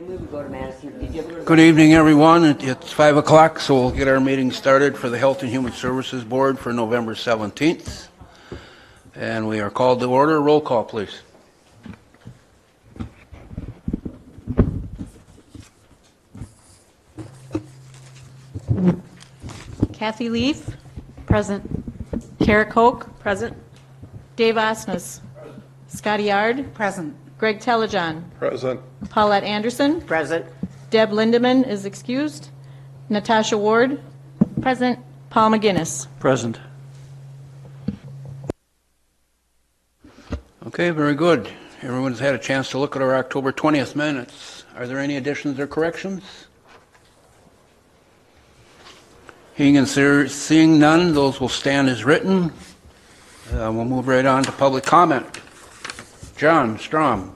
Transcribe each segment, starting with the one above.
Good evening, everyone. It's 5 o'clock, so we'll get our meeting started for the Health and Human Services Board for November 17th. And we are called to order. Roll call, please. Kathy Leaf. Present. Kara Koch. Present. Dave Osmus. Scotty Yard. Present. Greg Telejohn. Present. Paulette Anderson. Present. Deb Lindeman is excused. Natasha Ward. Present. Paul McGinnis. Present. Okay, very good. Everyone's had a chance to look at our October 20th minutes. Are there any additions or corrections? Hearing and seeing none, those will stand as written. We'll move right on to public comment. John Strom.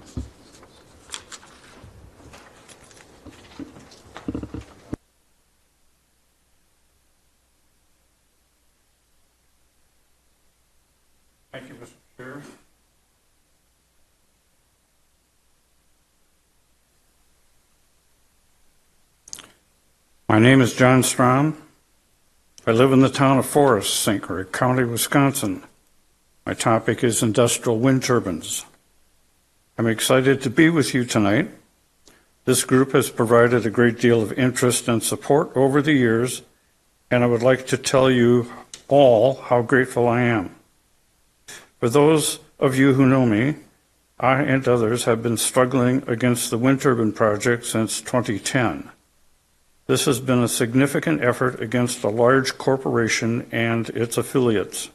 Thank you, Mr. Chair. My name is John Strom. I live in the town of Forest, St. Croix County, Wisconsin. My topic is industrial wind turbines. I'm excited to be with you tonight. This group has provided a great deal of interest and support over the years, and I would like to tell you all how grateful I am. For those of you who know me, I and others have been struggling against the wind turbine project since 2010. This has been a significant effort against a large corporation and its affiliates.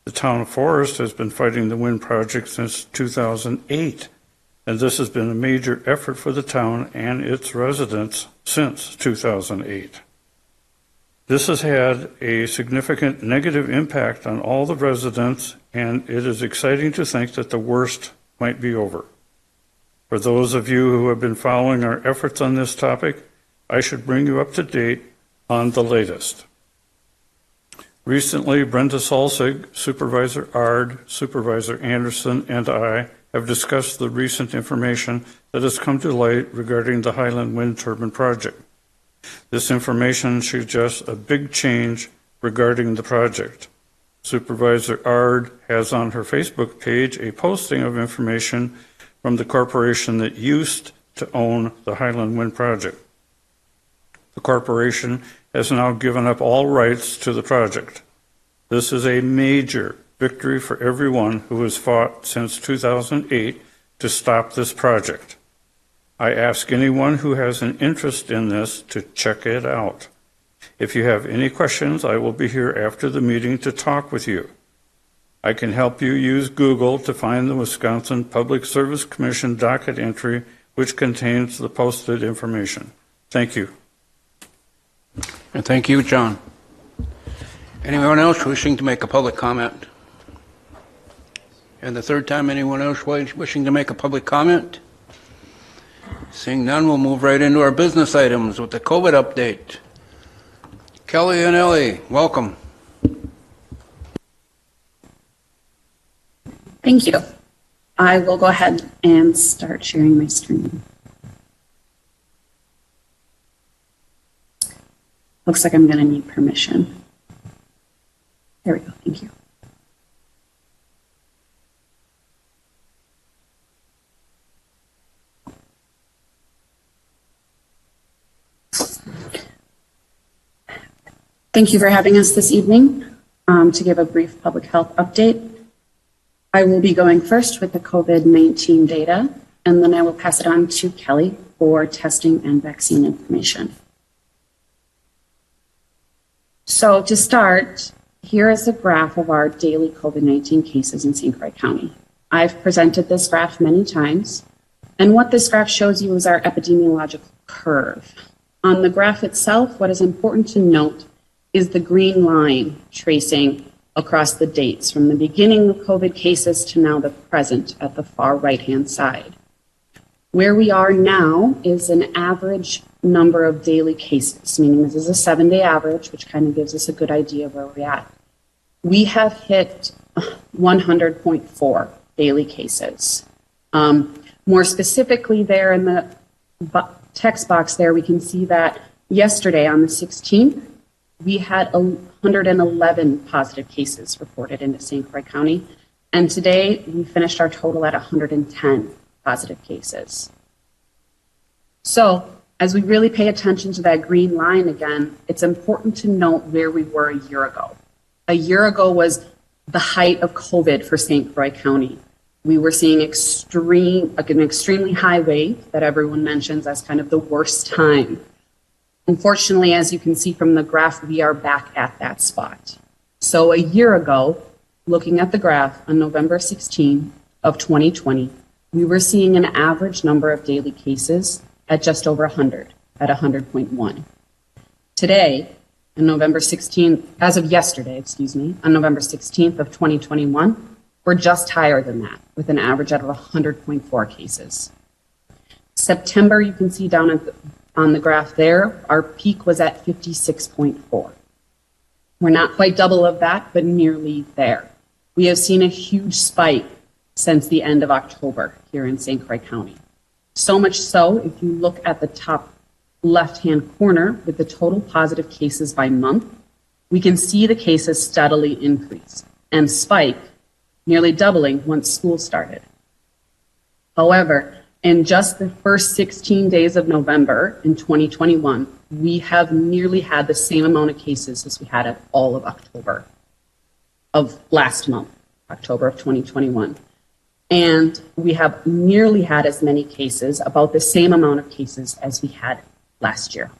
The town of Forest has been fighting the wind project since 2008, and this has been a major effort for the town and its residents since 2008. This has had a significant negative impact on all the residents, and it is exciting to think that the worst might be over. For those of you who have been following our efforts on this topic, I should bring you up to date on the latest. Recently, Brenda Salzig, Supervisor Ard, Supervisor Anderson, and I have discussed the recent information that has come to light regarding the Highland Wind Turbine project. This information suggests a big change regarding the project. Supervisor Ard has on her Facebook page a posting of information from the corporation that used to own the Highland Wind project. The corporation has now given up all rights to the project. This is a major victory for everyone who has fought since 2008 to stop this project. I ask anyone who has an interest in this to check it out. If you have any questions, I will be here after the meeting to talk with you. I can help you use Google to find the Wisconsin Public Service Commission docket entry, which contains the posted information. Thank you. And thank you, John. Anyone else wishing to make a public comment? And the third time, anyone else wishing to make a public comment? Seeing none, we'll move right into our business items with the COVID update. Kelly and Ellie, welcome. Thank you. I will go ahead and start sharing my screen. Looks like I'm going to need permission. There we go. Thank you. Thank you for having us this evening to give a brief public health update. I will be going first with the COVID-19 data, and then I will pass it on to Kelly for testing and vaccine information. So to start, here is a graph of our daily COVID-19 cases in St. Croix County. I've presented this graph many times, and what this graph shows you is our epidemiological curve. On the graph itself, what is important to note is the green line tracing across the dates from the beginning of COVID cases to now the present at the far right-hand side. Where we are now is an average number of daily cases, meaning this is a 7-day average, which kind of gives us a good idea of where we're at. We have hit 100.4 daily cases. More specifically there in the text box there, we can see that yesterday on the 16th, we had 111 positive cases reported into St. Croix County. And today we finished our total at 110 positive cases. So as we really pay attention to that green line again, it's important to note where we were a year ago. A year ago was the height of COVID for St. Croix County. We were seeing an extremely high wave that everyone mentions as kind of the worst time. Unfortunately, as you can see from the graph, we are back at that spot. So a year ago, looking at the graph on November 16 of 2020, we were seeing an average number of daily cases at just over 100, at 100.1. Today, on November 16th, as of yesterday, on November 16th of 2021, we're just higher than that, with an average out of 100.4 cases. September, you can see down on the graph there, our peak was at 56.4. We're not quite double of that, but nearly there. We have seen a huge spike since the end of October here in St. Croix County. So much so, if you look at the top left-hand corner with the total positive cases by month, we can see the cases steadily increase and spike, nearly doubling once school started. However, in just the first 16 days of November in 2021, we have nearly had the same amount of cases as we had at all of October of last month, October of 2021. And we have nearly had as many cases, about the same amount of cases as we had last year.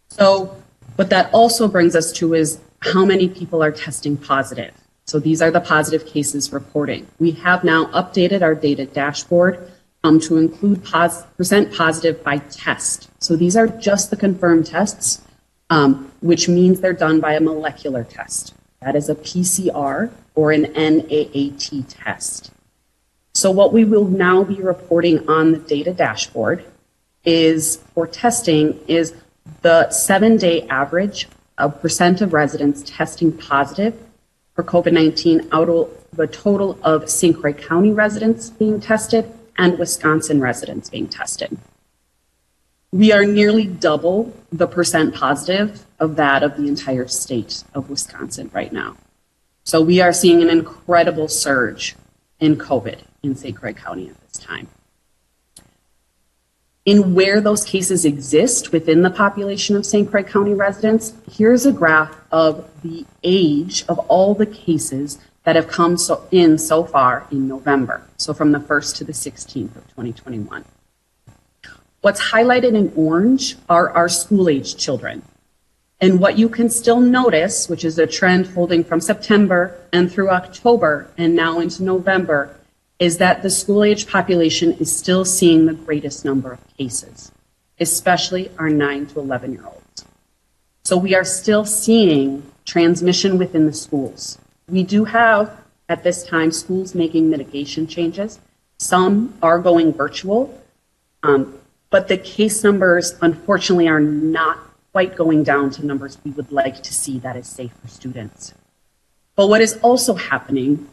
So what that also brings us to is how many people are testing positive. So these are the positive cases reporting. We have now updated our data dashboard to include percent positive by test. So these are just the confirmed tests, which means they're done by a molecular test. That is a PCR or an NAAT test. So what we will now be reporting on the data dashboard is, for testing, is the 7-day average of percent of residents testing positive for COVID-19 out of the total of St. Croix County residents being tested and Wisconsin residents being tested. We are nearly double the percent positive of that of the entire state of Wisconsin right now. So we are seeing an incredible surge in COVID in St. Croix County at this time. In where those cases exist within the population of St. Croix County residents, here's a graph of the age of all the cases that have come in so far in November. So from the 1st to the 16th of 2021. What's highlighted in orange are our school-age children. And what you can still notice, which is a trend holding from September and through October and now into November, is that the school-age population is still seeing the greatest number of cases, especially our 9 to 11-year-olds. So we are still seeing transmission within the schools. We do have, at this time, schools making mitigation changes. Some are going virtual, but the case numbers, unfortunately, are not quite going down to numbers we would like to see that is safe for students. But what is also happening,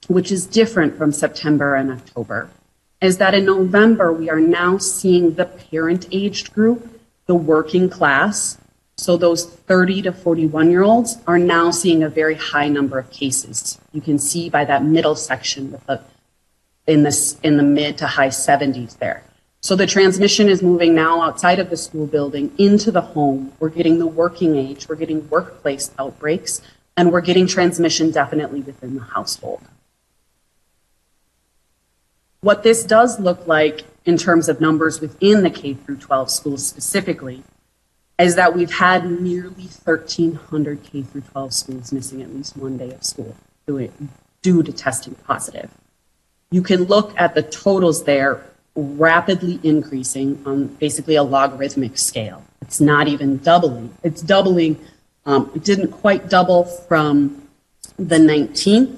which is different from September and October, is that in November, we are now seeing the parent-aged group, the working class, so those 30 to 41-year-olds are now seeing a very high number of cases. You can see by that middle section with in the mid to high 70s there. So the transmission is moving now outside of the school building into the home. We're getting the working age, we're getting workplace outbreaks, and we're getting transmission definitely within the household. What this does look like in terms of numbers within the K through 12 schools specifically is that we've had nearly 1,300 K through 12 schools missing at least one day of school due to testing positive. You can look at the totals there rapidly increasing on basically a logarithmic scale. It's not even doubling. It's doubling. It didn't quite double from the 19th,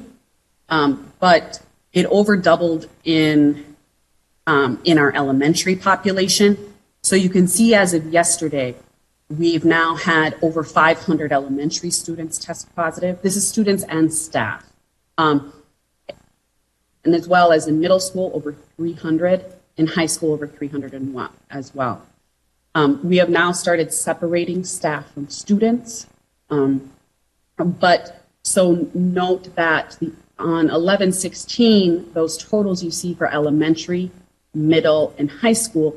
but it over doubled in our elementary population. So you can see as of yesterday, we've now had over 500 elementary students test positive. This is students and staff. And as well as in middle school, over 300. in high school over 301 as well. We have now started separating staff from students, but so note that on 11/16, those totals you see for elementary, middle, and high school,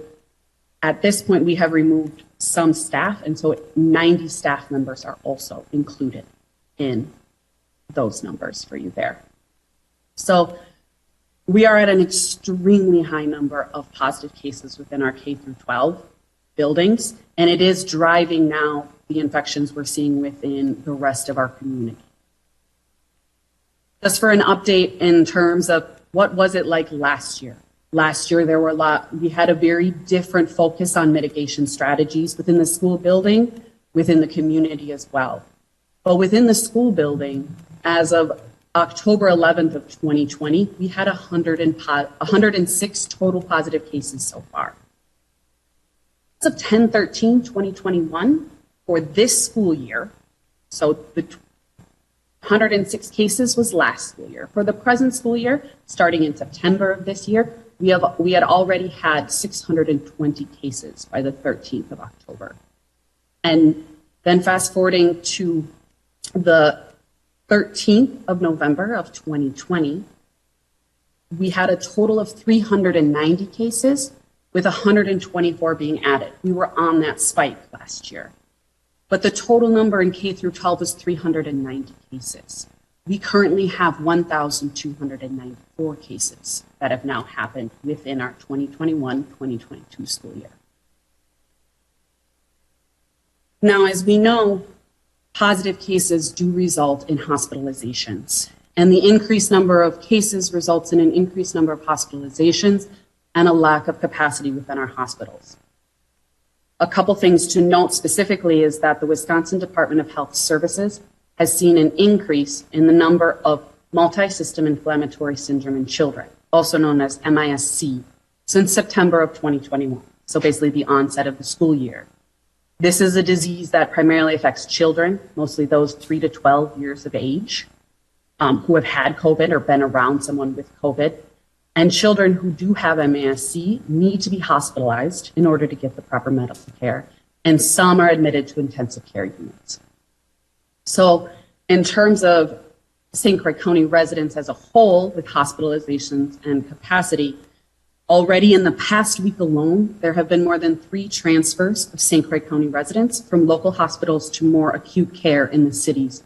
at this point we have removed some staff, and so 90 staff members are also included in those numbers for you there. So we are at an extremely high number of positive cases within our K through 12 buildings, and it is driving now the infections we're seeing within the rest of our community. Just for an update in terms of what was it like last year? Last year, we had a very different focus on mitigation strategies within the school building, within the community as well. But within the school building, as of October 11th of 2020, we had 106 total positive cases so far. As of 10/13/2021, for this school year, so the 106 cases was last school year. For the present school year, starting in September of this year, we had already had 620 cases by the 13th of October. And then fast forwarding to the 13th of November of 2020, we had a total of 390 cases, with 124 being added. We were on that spike last year. But the total number in K through 12 is 390 cases. We currently have 1,294 cases that have now happened within our 2021-2022 school year. Now, as we know, positive cases do result in hospitalizations, and the increased number of cases results in an increased number of hospitalizations and a lack of capacity within our hospitals. A couple things to note specifically is that the Wisconsin Department of Health Services has seen an increase in the number of multi-system inflammatory syndrome in children, also known as MIS-C, since September of 2021, so basically the onset of the school year. This is a disease that primarily affects children, mostly those 3 to 12 years of age, who have had COVID or been around someone with COVID. And children who do have MASC need to be hospitalized in order to get the proper medical care, and some are admitted to intensive care units. So in terms of St. Croix County residents as a whole with hospitalizations and capacity, already in the past week alone, there have been more than 3 transfers of St. Croix County residents from local hospitals to more acute care in the cities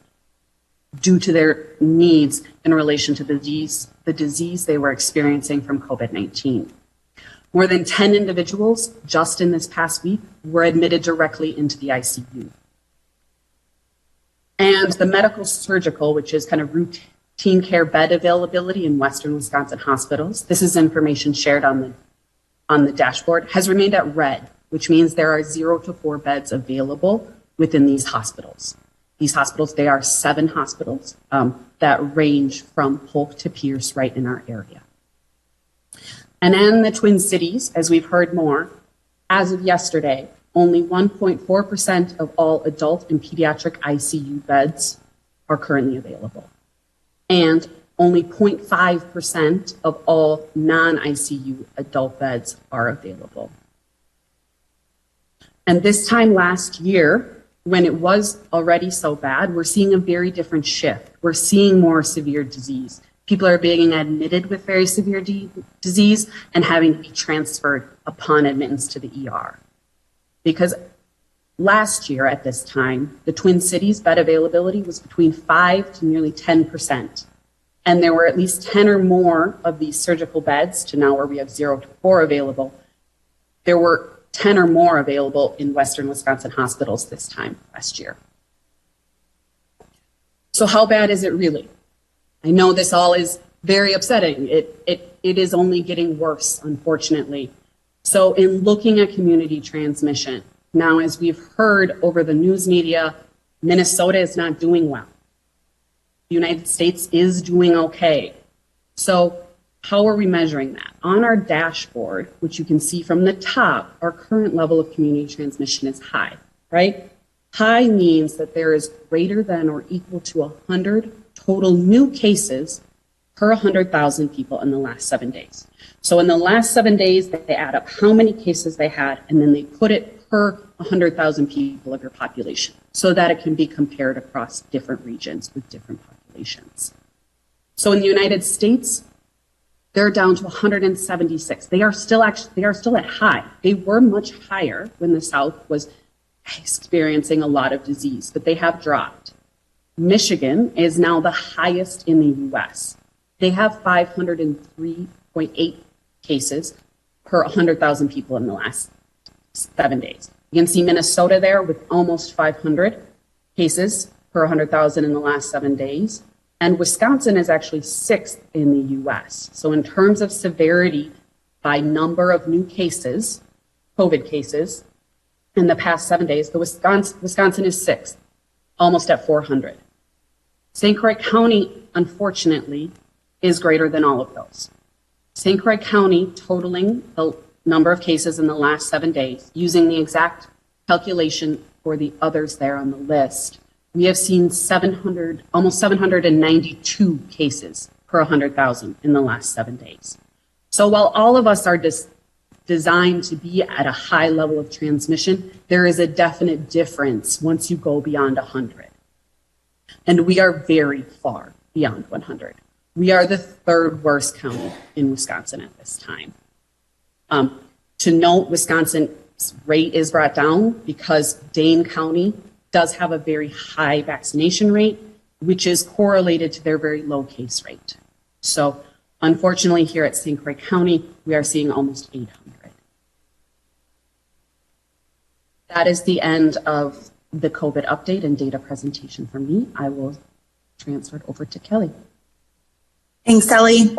due to their needs in relation to the disease they were experiencing from COVID-19. More than 10 individuals just in this past week were admitted directly into the ICU. And the medical surgical, which is kind of routine care bed availability in Western Wisconsin hospitals, this is information shared on the dashboard, has remained at red, which means there are 0 to 4 beds available within these hospitals. These hospitals, they are 7 hospitals that range from Polk to Pierce right in our area. And in the Twin Cities, as we've heard more, as of yesterday, only 1.4% of all adult and pediatric ICU beds are currently available. And only 0.5% of all non-ICU adult beds are available. And this time last year, when it was already so bad, we're seeing a very different shift. We're seeing more severe disease. People are being admitted with very severe disease and having to be transferred upon admittance to the ER. Because last year at this time, the Twin Cities bed availability was between 5 to nearly 10%. And there were at least 10 or more of these surgical beds to now where we have 0 to 4 available. There were 10 or more available in Western Wisconsin hospitals this time last year. So how bad is it really? I know this all is very upsetting. It is only getting worse, unfortunately. So in looking at community transmission, now as we've heard over the news media, Minnesota is not doing well. The United States is doing okay. So how are we measuring that? On our dashboard, which you can see from the top, our current level of community transmission is high, right? High means that there is greater than or equal to 100 total new cases per 100,000 people in the last 7 days. So in the last 7 days, they add up how many cases they had, and then they put it per 100,000 people of your population so that it can be compared across different regions with different populations. So in the United States, they're down to 176. They are still at high. They were much higher when the South was experiencing a lot of disease, but they have dropped. Michigan is now the highest in the US. They have 503.8 cases per 100,000 people in the last 7 days. You can see Minnesota there with almost 500 cases per 100,000 in the last 7 days. And Wisconsin is actually 6th in the US. So in terms of severity by number of new cases, COVID cases, in the past 7 days, Wisconsin is 6th, almost at 400. St. Croix County, unfortunately, is greater than all of those. St. Croix County, totaling the number of cases in the last 7 days, using the exact calculation for the others there on the list, we have seen almost 792 cases per 100,000 in the last 7 days. So while all of us are designed to be at a high level of transmission, there is a definite difference once you go beyond 100. And we are very far beyond 100. We are the third worst county in Wisconsin at this time. To note, Wisconsin's rate is brought down because Dane County does have a very high vaccination rate, which is correlated to their very low case rate. So unfortunately, here at St. Croix County, we are seeing almost 800. That is the end of the COVID update and data presentation from me. I will transfer it over to Kelly. Thanks, Ellie.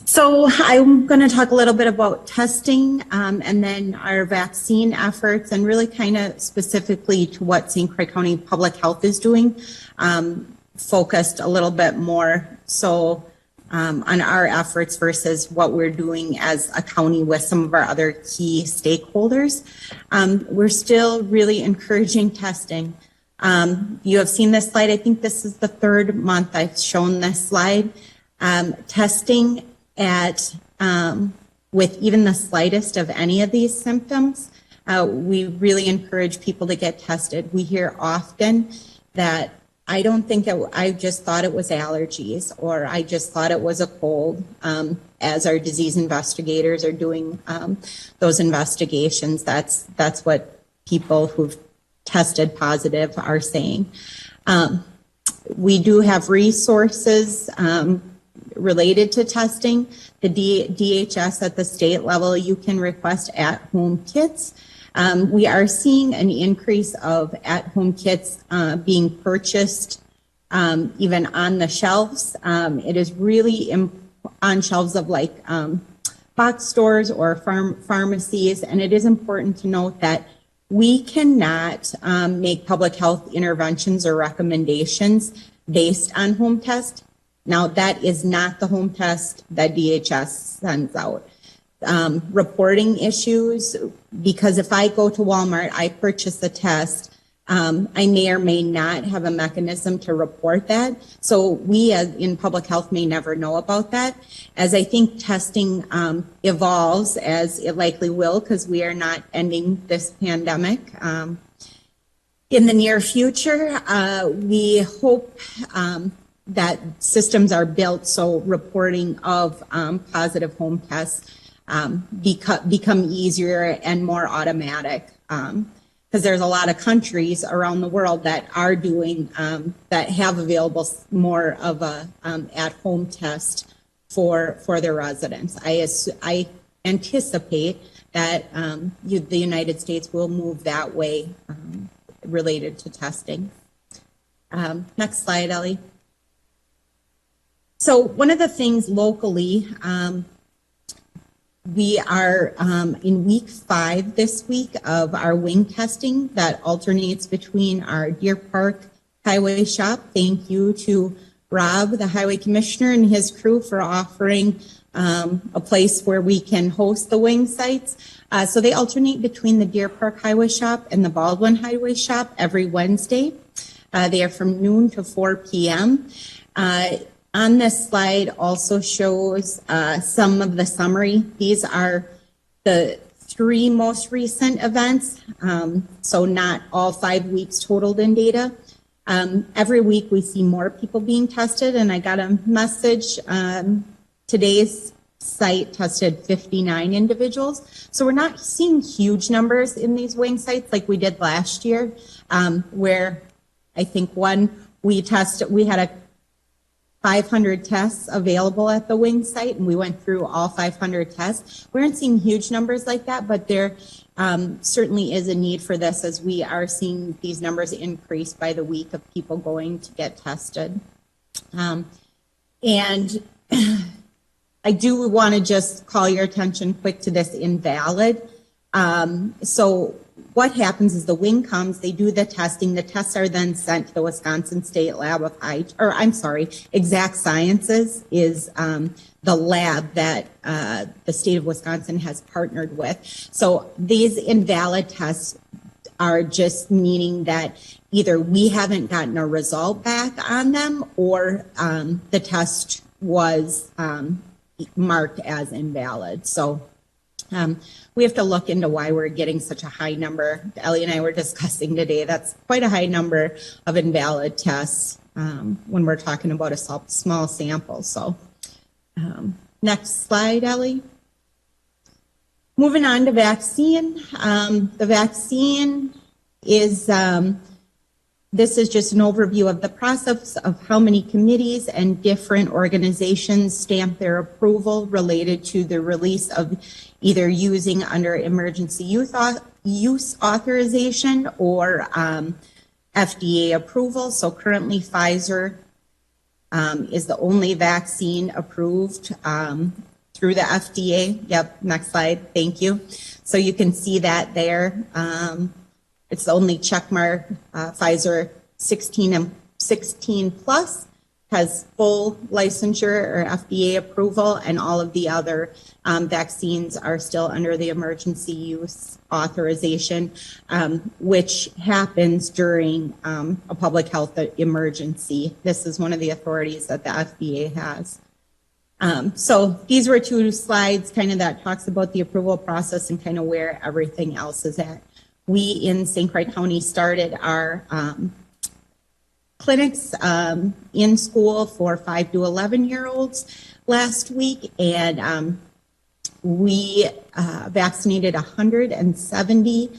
So I'm going to talk a little bit about testing and then our vaccine efforts and really kind of specifically to what St. Croix County Public Health is doing, focused a little bit more so on our efforts versus what we're doing as a county with some of our other key stakeholders. We're still really encouraging testing. You have seen this slide. I think this is the third month I've shown this slide. Testing with even the slightest of any of these symptoms, we really encourage people to get tested. We hear often that I just thought it was allergies, or I just thought it was a cold, as our disease investigators are doing those investigations. That's what people who've tested positive are saying. We do have resources related to testing. The DHS at the state level, you can request at-home kits. We are seeing an increase of at-home kits being purchased even on the shelves. It is really on shelves of like box stores or pharmacies, and it is important to note that we cannot make public health interventions or recommendations based on home test. Now, that is not the home test that DHS sends out. Reporting issues, because if I go to Walmart, I purchase a test, I may or may not have a mechanism to report that. So we as in public health may never know about that. As I think testing evolves, as it likely will, because we are not ending this pandemic. In the near future, we hope that systems are built so reporting of positive home tests become easier and more automatic, because there's a lot of countries around the world that are doing that have available more of a at-home test for their residents. I anticipate that the United States will move that way related to testing. Next slide, Ellie. So one of the things locally, we are in week 5 this week of our wing testing that alternates between our Deer Park Highway Shop. Thank you to Rob, the Highway Commissioner, and his crew for offering a place where we can host the wing sites. So they alternate between the Deer Park Highway Shop and the Baldwin Highway Shop every Wednesday. They are from noon to 4 p.m. On this slide also shows some of the summary. These are the 3 most recent events, so not all 5 weeks totaled in data. Every week we see more people being tested, and I got a message, today's site tested 59 individuals. So we're not seeing huge numbers in these wing sites like we did last year, where I think we had a 500 tests available at the wing site, and we went through all 500 tests. We aren't seeing huge numbers like that, but there certainly is a need for this, as we are seeing these numbers increase by the week of people going to get tested. And I do want to just call your attention quick to this invalid. So what happens is the wing comes, they do the testing. The tests are then sent to the Wisconsin State Lab of Exact Sciences is the lab that the state of Wisconsin has partnered with. So these invalid tests are just meaning that either we haven't gotten a result back on them, or the test was marked as invalid. So we have to look into why we're getting such a high number. Ellie and I were discussing today, that's quite a high number of invalid tests when we're talking about a small sample. So next slide, Ellie. Moving on to vaccine. The vaccine is, this is just an overview of the process of how many committees and different organizations stamp their approval related to the release of either using under emergency use authorization or FDA approval. So currently Pfizer is the only vaccine approved through the FDA. Yep, next slide, thank you. So you can see that there. It's the only checkmark. Pfizer 16 plus has full licensure or FDA approval, and all of the other vaccines are still under the emergency use authorization, which happens during a public health emergency. This is one of the authorities that the FDA has. So these were 2 slides kind of that talks about the approval process and kind of where everything else is at. We in St. Croix County started our clinics in school for 5 to 11-year-olds last week, and we vaccinated 170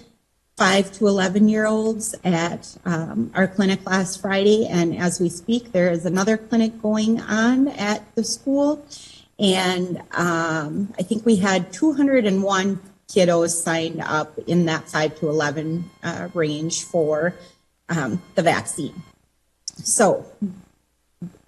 5 to 11-year-olds at our clinic last Friday, and as we speak, there is another clinic going on at the school, and I think we had 201 kiddos signed up in that 5 to 11 range for the vaccine. So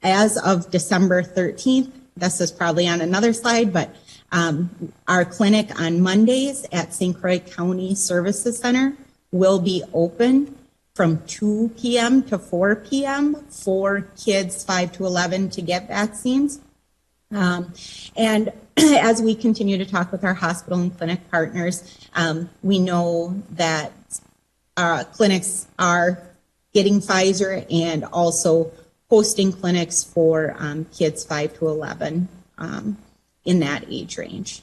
as of December 13th, this is probably on another slide, but our clinic on Mondays at St. Croix County Services Center will be open from 2 p.m. to 4 p.m. for kids 5 to 11 to get vaccines. And as we continue to talk with our hospital and clinic partners, we know that clinics are getting Pfizer and also hosting clinics for kids 5 to 11 in that age range.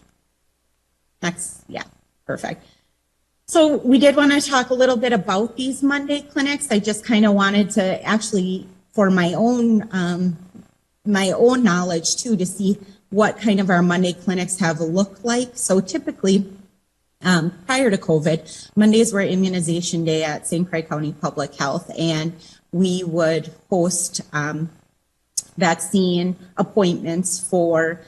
Next, yeah, perfect. So we did want to talk a little bit about these Monday clinics. I just kind of wanted to actually, for my own knowledge too, to see what kind of our Monday clinics have looked like. So typically, prior to COVID, Mondays were immunization day at St. Croix County Public Health, and we would host vaccine appointments for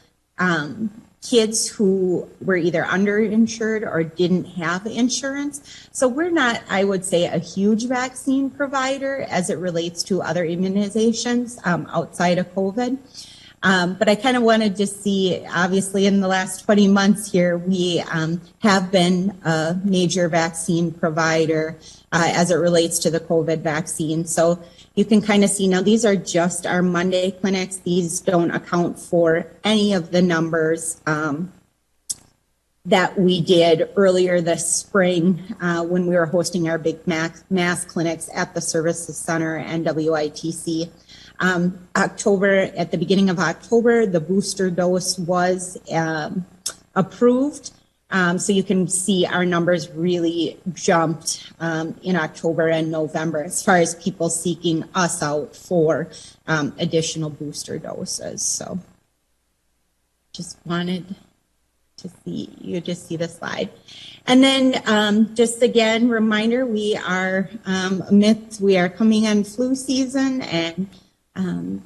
kids who were either underinsured or didn't have insurance. So we're not, I would say, a huge vaccine provider as it relates to other immunizations outside of COVID. But I kind of wanted to see, obviously in the last 20 months here, we have been a major vaccine provider as it relates to the COVID vaccine. So you can kind of see now these are just our Monday clinics. These don't account for any of the numbers that we did earlier this spring when we were hosting our big mass clinics at the Services Center and WITC. October, at the beginning of October, the booster dose was approved. So you can see our numbers really jumped in October and November as far as people seeking us out for additional booster doses. So just wanted to see, you just see the slide. And then just again, reminder, we are coming on flu season, and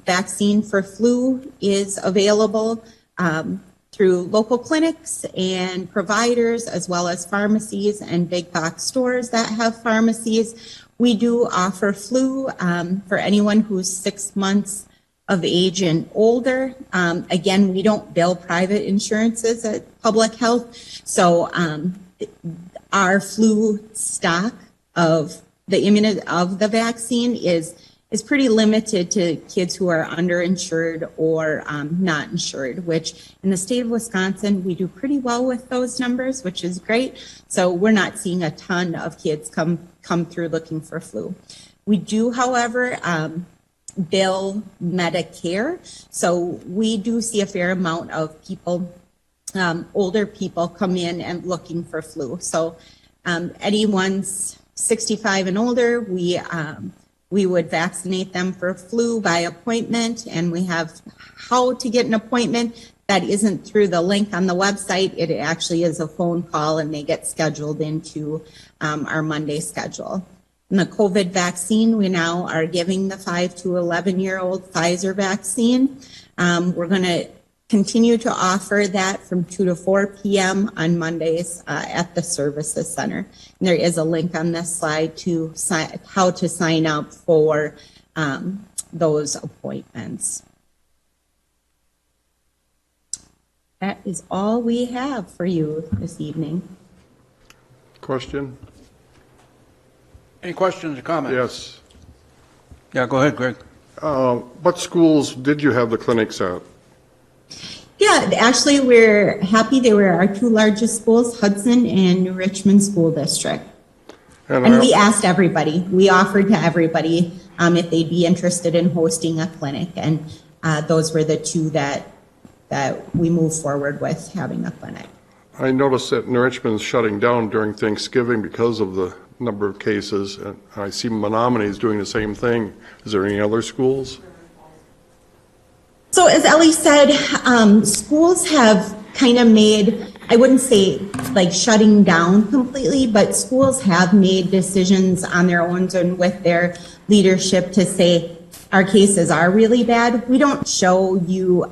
vaccine for flu is available through local clinics and providers, as well as pharmacies and big box stores that have pharmacies. We do offer flu for anyone who's 6 months of age and older. Again, we don't bill private insurances at Public Health, so our flu stock of the vaccine is pretty limited to kids who are underinsured or not insured, which in the state of Wisconsin, we do pretty well with those numbers, which is great. So we're not seeing a ton of kids come through looking for flu. We do, however, bill Medicare. So we do see a fair amount of people, older people, come in and looking for flu. So anyone's 65 and older, we would vaccinate them for flu by appointment, and we have how to get an appointment. That isn't through the link on the website. It actually is a phone call, and they get scheduled into our Monday schedule. And the COVID vaccine, we now are giving the 5 to 11-year-old Pfizer vaccine. We're going to continue to offer that from 2 to 4 p.m. on Mondays at the Services Center. And there is a link on this slide to how to sign up for those appointments. That is all we have for you this evening. Question? Any questions or comments? Yes. Yeah, go ahead, Greg. What schools did you have the clinics at? Yeah, actually, we're happy. They were our two largest schools, Hudson and New Richmond School District. And we asked everybody. We offered to everybody if they'd be interested in hosting a clinic. And those were the two that we moved forward with having a clinic. I noticed that New Richmond's shutting down during Thanksgiving because of the number of cases. And I see Menominee is doing the same thing. Is there any other schools? So as Ellie said, schools have kind of made, I wouldn't say like shutting down completely, but schools have made decisions on their own and with their leadership to say, our cases are really bad. We don't show you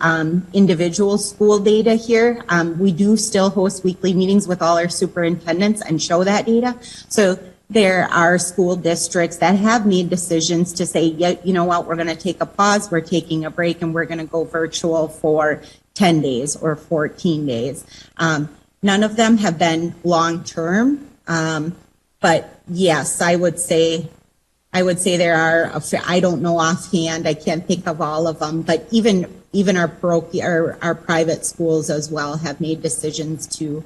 individual school data here. We do still host weekly meetings with all our superintendents and show that data. So there are school districts that have made decisions to say, yeah, you know what, we're going to take a pause, we're taking a break, and we're going to go virtual for 10 days or 14 days. None of them have been long-term, but yes, I would say there are, I don't know offhand, I can't think of all of them, but even our private schools as well have made decisions to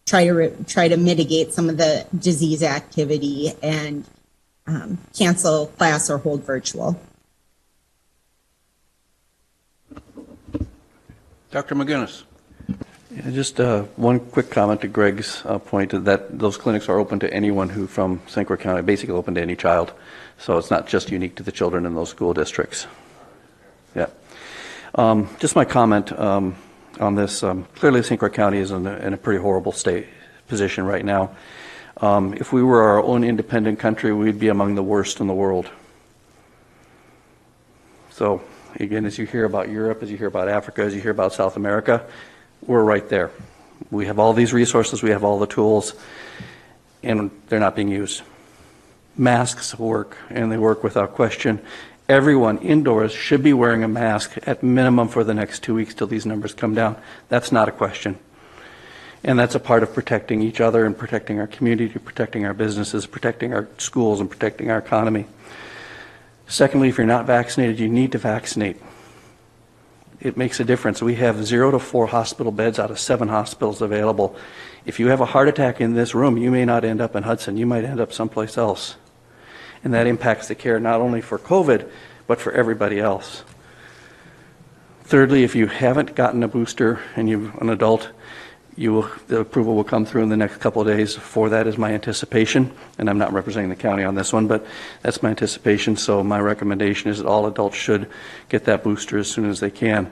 try to mitigate some of the disease activity and cancel class or hold virtual. Dr. McGinnis. Yeah, just one quick comment to Greg's point that those clinics are open to anyone who from St. Croix County, basically open to any child. So it's not just unique to the children in those school districts. Yeah. Just my comment on this. Clearly, St. Croix County is in a pretty horrible position right now. If we were our own independent country, we'd be among the worst in the world. So again, as you hear about Europe, as you hear about Africa, as you hear about South America, we're right there. We have all these resources, we have all the tools, and they're not being used. Masks work, and they work without question. Everyone indoors should be wearing a mask at minimum for the next 2 weeks till these numbers come down. That's not a question. And that's a part of protecting each other and protecting our community, protecting our businesses, protecting our schools, and protecting our economy. Secondly, if you're not vaccinated, you need to vaccinate. It makes a difference. We have 0 to 4 hospital beds out of 7 hospitals available. If you have a heart attack in this room, you may not end up in Hudson. You might end up someplace else. And that impacts the care not only for COVID, but for everybody else. Thirdly, if you haven't gotten a booster and you're an adult, the approval will come through in the next couple of days. For that is my anticipation, and I'm not representing the county on this one, but that's my anticipation. So my recommendation is that all adults should get that booster as soon as they can.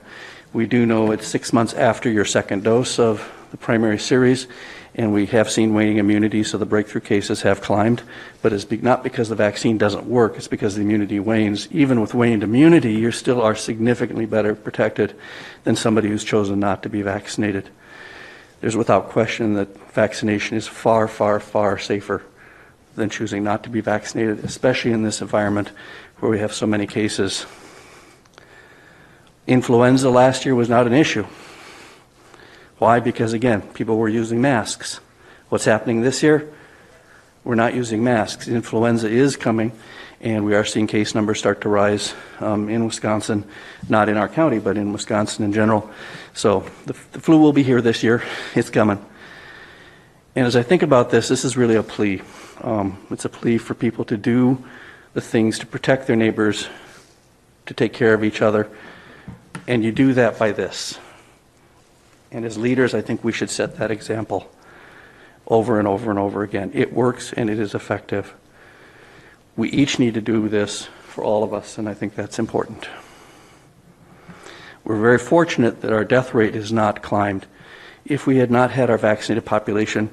We do know it's 6 months after your second dose of the primary series, and we have seen waning immunity, so the breakthrough cases have climbed, but it's not because the vaccine doesn't work, it's because the immunity wanes. Even with waned immunity, you still are significantly better protected than somebody who's chosen not to be vaccinated. There's without question that vaccination is far, far, far safer than choosing not to be vaccinated, especially in this environment where we have so many cases. Influenza last year was not an issue. Why? Because, again, people were using masks. What's happening this year? We're not using masks. Influenza is coming, and we are seeing case numbers start to rise in Wisconsin, not in our county, but in Wisconsin in general. So the flu will be here this year. It's coming. And as I think about this, this is really a plea. It's a plea for people to do the things to protect their neighbors, to take care of each other, and you do that by this. And as leaders, I think we should set that example over and over and over again. It works and it is effective. We each need to do this for all of us, and I think that's important. We're very fortunate that our death rate has not climbed. If we had not had our vaccinated population,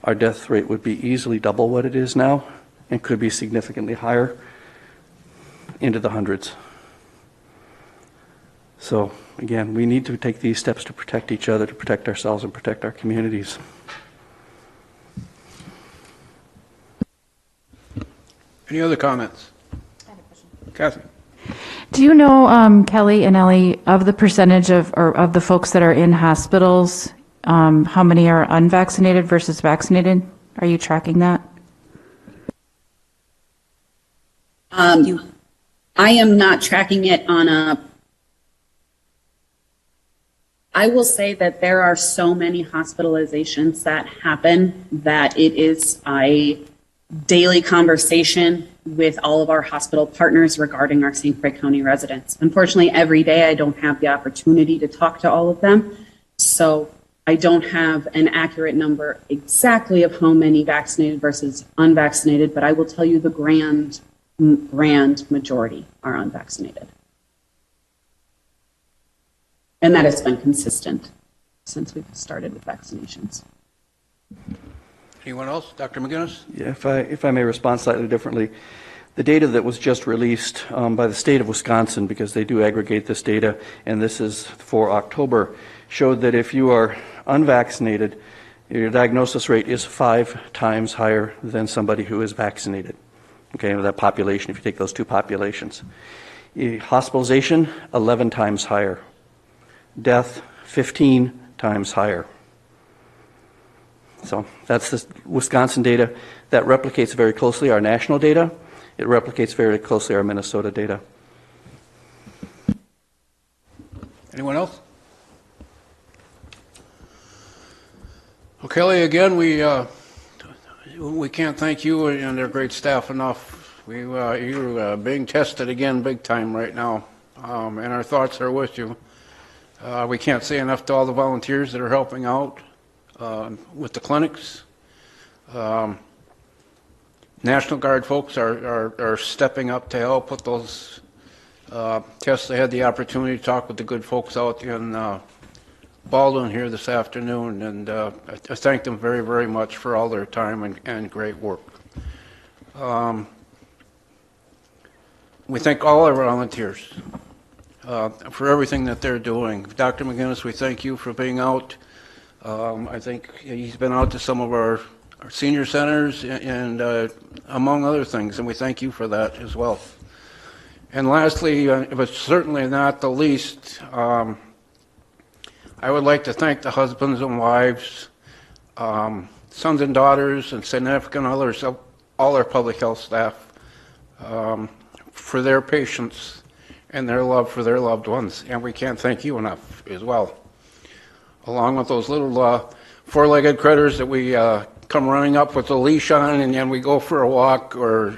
our death rate would be easily double what it is now and could be significantly higher, into the hundreds. So, again, we need to take these steps to protect each other, to protect ourselves, and protect our communities. Any other comments? I have a question. Kathy? Do you know, Kelly and Ellie, of the percentage of the folks that are in hospitals, how many are unvaccinated versus vaccinated? Are you tracking that? I am not tracking it on a. I will say that there are so many hospitalizations that happen that it is a daily conversation with all of our hospital partners regarding our St. Croix County residents. Unfortunately, every day I don't have the opportunity to talk to all of them, so I don't have an accurate number exactly of how many vaccinated versus unvaccinated, but I will tell you the grand majority are unvaccinated. And that has been consistent since we've started with vaccinations. Anyone else? Dr. McGinnis? Yeah, if I may respond slightly differently, the data that was just released by the state of Wisconsin, because they do aggregate this data, and this is for October, showed that if you are unvaccinated, your diagnosis rate is 5 times higher than somebody who is vaccinated. Okay, that population, if you take those two populations. Hospitalization, 11 times higher. Death, 15 times higher. So that's the Wisconsin data. That replicates very closely our national data. It replicates very closely our Minnesota data. Anyone else? Well, Kelly, again, we can't thank you and their great staff enough. You're being tested again big time right now, and our thoughts are with you. We can't say enough to all the volunteers that are helping out with the clinics. National Guard folks are stepping up to help with those tests. I had the opportunity to talk with the good folks out in Baldwin here this afternoon, and I thank them very, very much for all their time and great work. We thank all our volunteers for everything that they're doing. Dr. McGinnis, we thank you for being out. I think he's been out to some of our senior centers and among other things, and we thank you for that as well. And lastly, but certainly not the least, I would like to thank the husbands and wives, sons and daughters, and significant others, all our public health staff, for their patience and their love for their loved ones. And we can't thank you enough as well. Along with those little four-legged critters that we come running up with a leash on, and then we go for a walk, or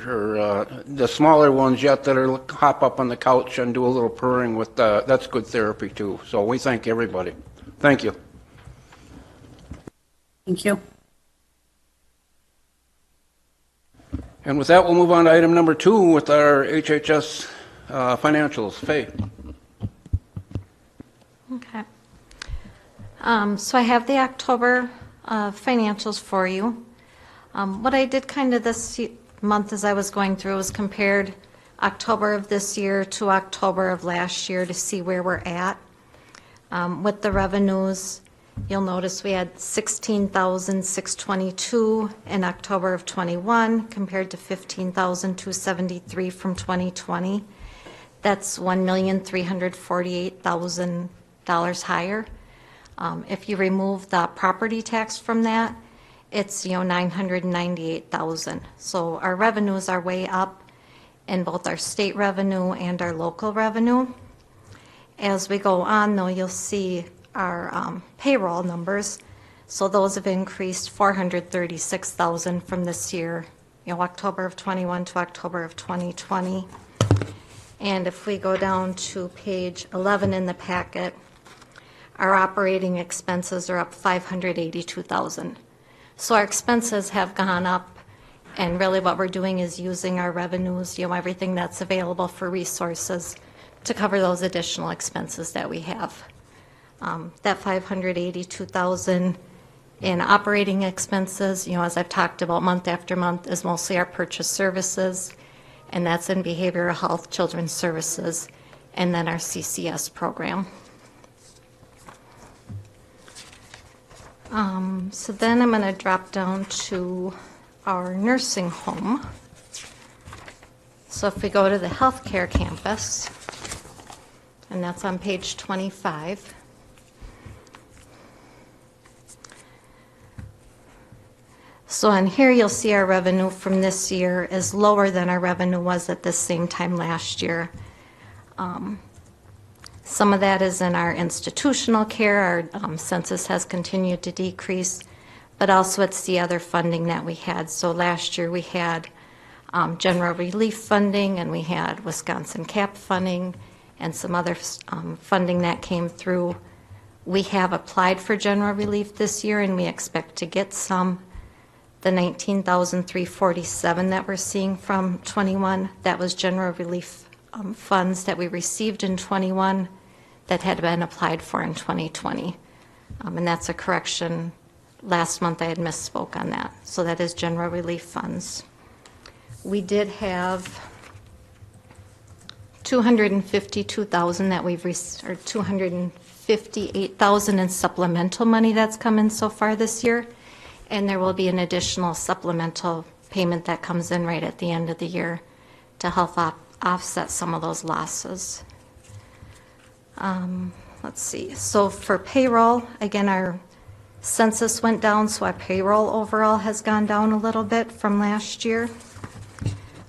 the smaller ones yet that are hop up on the couch and do a little purring with, that's good therapy too. So we thank everybody. Thank you. Thank you. And with that, we'll move on to item number 2 with our HHS financials. Faye. Okay. So I have the October financials for you. What I did kind of this month as I was going through was compared October of this year to October of last year to see where we're at. With the revenues, you'll notice we had $16,622 in October of 21 compared to $15,273 from 2020. That's $1,348,000 higher. If you remove the property tax from that, it's $998,000. So our revenues are way up in both our state revenue and our local revenue. As we go on, though, you'll see our payroll numbers. So those have increased $436,000 from this year, October of 21 to October of 2020. And if we go down to page 11 in the packet, our operating expenses are up $582,000. So our expenses have gone up, and really what we're doing is using our revenues, everything that's available for resources to cover those additional expenses that we have. That $582,000 in operating expenses, as I've talked about month after month, is mostly our purchase services, and that's in behavioral health, children's services, and then our CCS program. So then I'm going to drop down to our nursing home. So if we go to the healthcare campus, and that's on page 25. So on here, you'll see our revenue from this year is lower than our revenue was at the same time last year. Some of that is in our institutional care. Our census has continued to decrease, but also it's the other funding that we had. So last year we had general relief funding, and we had Wisconsin CAP funding, and some other funding that came through. We have applied for general relief this year, and we expect to get some. The $19,347 that we're seeing from 21, that was general relief funds that we received in 21 that had been applied for in 2020. And that's a correction. Last month I had misspoke on that. So that is general relief funds. We did have $252,000 that we've or $258,000 in supplemental money that's come in so far this year. And there will be an additional supplemental payment that comes in right at the end of the year to help offset some of those losses. Let's see. So for payroll, again, our census went down, so our payroll overall has gone down a little bit from last year.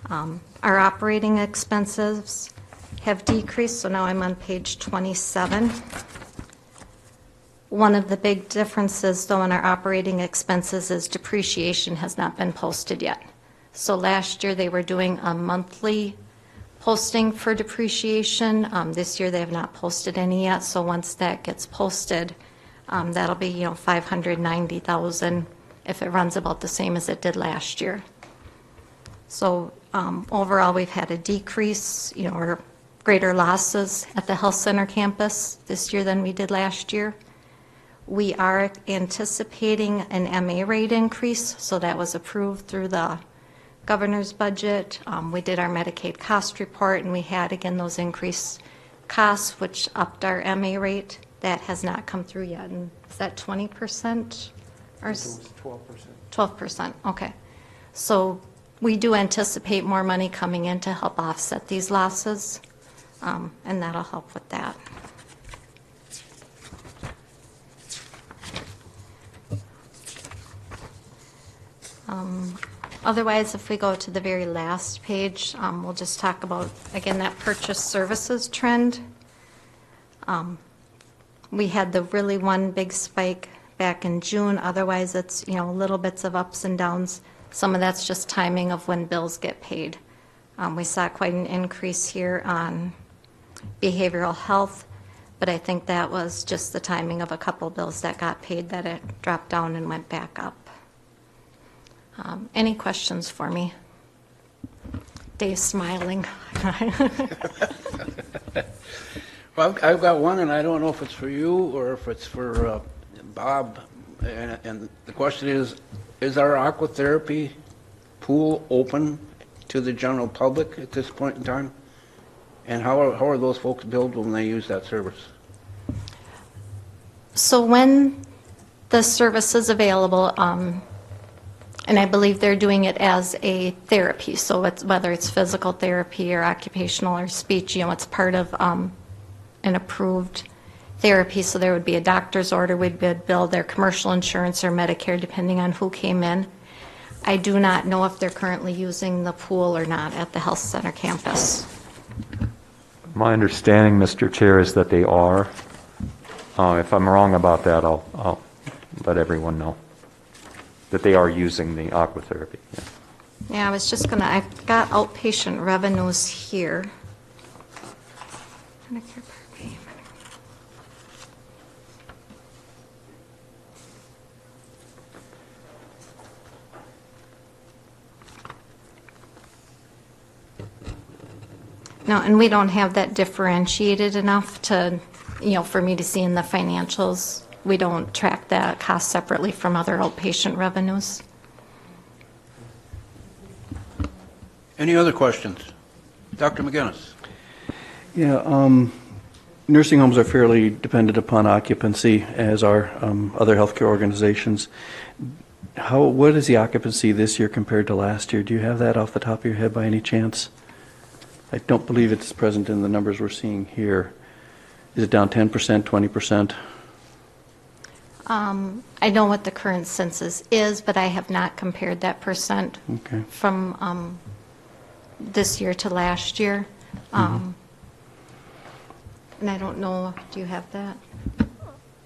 Our operating expenses have decreased, so now I'm on page 27. One of the big differences, though, in our operating expenses is depreciation has not been posted yet. So last year they were doing a monthly posting for depreciation. This year they have not posted any yet, so once that gets posted, that'll be $590,000 if it runs about the same as it did last year. So overall we've had a decrease, or greater losses at the health center campus this year than we did last year. We are anticipating an MA rate increase, so that was approved through the governor's budget. We did our Medicaid cost report, and we had, again, those increased costs, which upped our MA rate. That has not come through yet. And is that 20%? Or 12%. 12%, okay. So we do anticipate more money coming in to help offset these losses, and that'll help with that. Otherwise, if we go to the very last page, we'll just talk about, again, that purchase services trend. We had the really one big spike back in June. Otherwise, it's, little bits of ups and downs. Some of that's just timing of when bills get paid. We saw quite an increase here on behavioral health, but I think that was just the timing of a couple bills that got paid that it dropped down and went back up. Any questions for me? Dave's smiling. Well, I've got one, and I don't know if it's for you or if it's for Bob. And the question is our aquatherapy pool open to the general public at this point in time? And how are those folks billed when they use that service? So when the service is available, and I believe they're doing it as a therapy, so whether it's physical therapy or occupational or speech, it's part of an approved therapy, so there would be a doctor's order, we'd bill their commercial insurance or Medicare, depending on who came in. I do not know if they're currently using the pool or not at the health center campus. My understanding, Mr. Chair, is that they are. If I'm wrong about that, I'll let everyone know that they are using the aquatherapy. Yeah, I was just I've got outpatient revenues here. Medicare Part B. No, and we don't have that differentiated enough to, for me to see in the financials. We don't track that cost separately from other outpatient revenues. Any other questions? Dr. McGinnis? Yeah, nursing homes are fairly dependent upon occupancy, as are other healthcare organizations. What is the occupancy this year compared to last year? Do you have that off the top of your head by any chance? I don't believe it's present in the numbers we're seeing here. Is it down 10%, 20%? I know what the current census is, but I have not compared that percent from this year to last year. And I don't know, do you have that?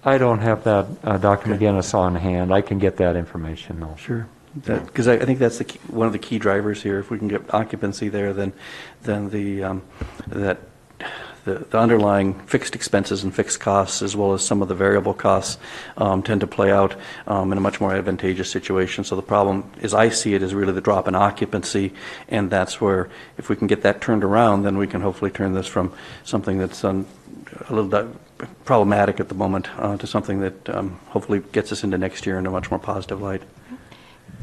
I don't have that, Dr. McGinnis, on hand. I can get that information, though. Sure. Because I think that's one of the key drivers here. If we can get occupancy there, then the underlying fixed expenses and fixed costs, as well as some of the variable costs, tend to play out in a much more advantageous situation. So the problem, as I see it, is really the drop in occupancy, and that's where, if we can get that turned around, then we can hopefully turn this from something that's a little problematic at the moment to something that hopefully gets us into next year in a much more positive light.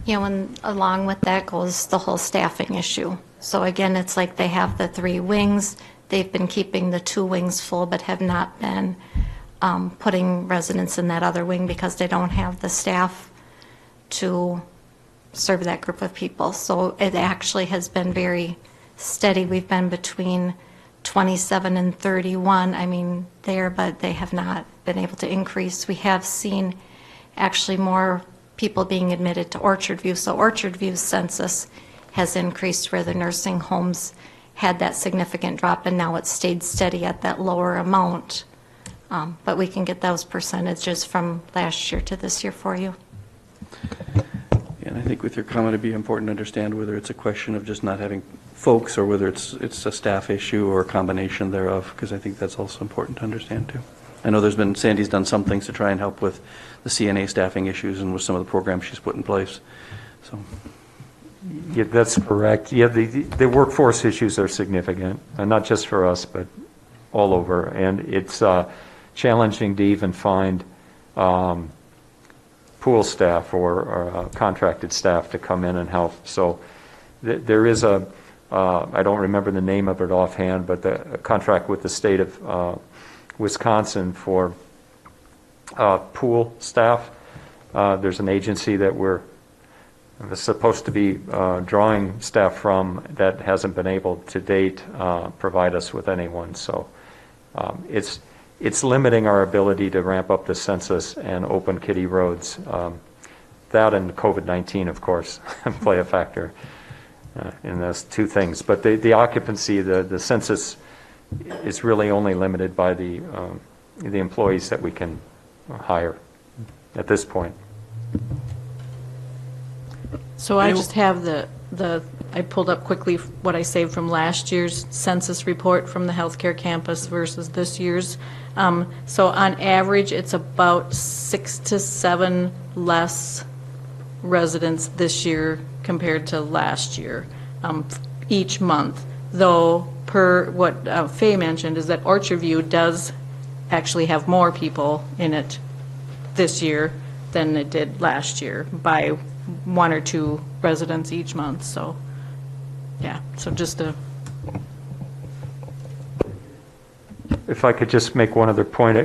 And along with that goes the whole staffing issue. So again, it's like they have the 3 wings. They've been keeping the 2 wings full, but have not been putting residents in that other wing because they don't have the staff to serve that group of people. So it actually has been very steady. We've been between 27 and 31, there, but they have not been able to increase. We have seen actually more people being admitted to Orchard View. So Orchard View's census has increased where the nursing homes had that significant drop, and now it's stayed steady at that lower amount. But we can get those percentages from last year to this year for you. And I think with your comment, it'd be important to understand whether it's a question of just not having folks or whether it's a staff issue or a combination thereof, because I think that's also important to understand too. I know Sandy's done some things to try and help with the Cna staffing issues and with some of the programs she's put in place. So. Yeah, that's correct. Yeah, the workforce issues are significant, and not just for us, but all over. And it's challenging to even find pool staff or contracted staff to come in and help. So there is I don't remember the name of it offhand, but the contract with the state of Wisconsin for pool staff. There's an agency that we're supposed to be drawing staff from that hasn't been able to date provide us with anyone. So it's limiting our ability to ramp up the census and open kitty roads. That and COVID-19, of course, play a factor in those 2 things. But the occupancy, the census is really only limited by the employees that we can hire. at this point. So I just have I pulled up quickly what I saved from last year's census report from the healthcare campus versus this year's. So on average, it's about 6 to 7 less residents this year compared to last year, each month. Though, per what Faye mentioned, is that Orchard View does actually have more people in it this year than it did last year by 1 or 2 residents each month. So, yeah, so just a... If I could just make one other point,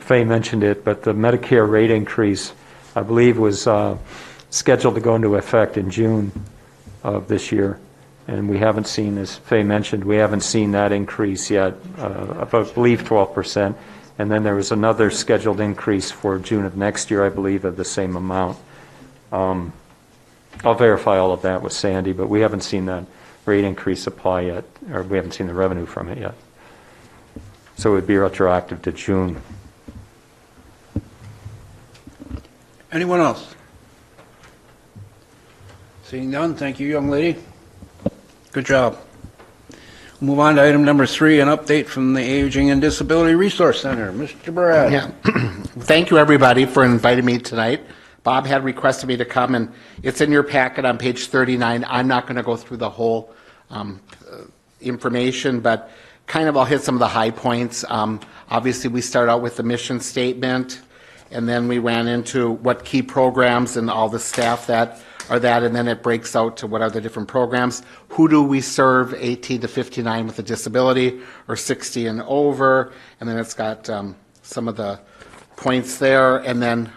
Faye mentioned it, but the Medicare rate increase, I believe, was scheduled to go into effect in June of this year. And we haven't seen, as Faye mentioned, we haven't seen that increase yet, I believe 12%. And then there was another scheduled increase for June of next year, I believe, of the same amount. I'll verify all of that with Sandy, but we haven't seen that rate increase apply yet, or we haven't seen the revenue from it yet. So it would be retroactive to June. Anyone else? Seeing none, thank you, young lady. Good job. We'll move on to item number 3, an update from the Aging and Disability Resource Center. Mr. Barrett. Yeah. Thank you, everybody, for inviting me tonight. Bob had requested me to come, and it's in your packet on page 39. I'm not going to go through the whole information, but kind of I'll hit some of the high points. Obviously, we start out with the mission statement, and then we ran into what key programs and all the staff that are that, and then it breaks out to what are the different programs. Who do we serve 18 to 59 with a disability, or 60 and over, and then it's got some of the points there, and then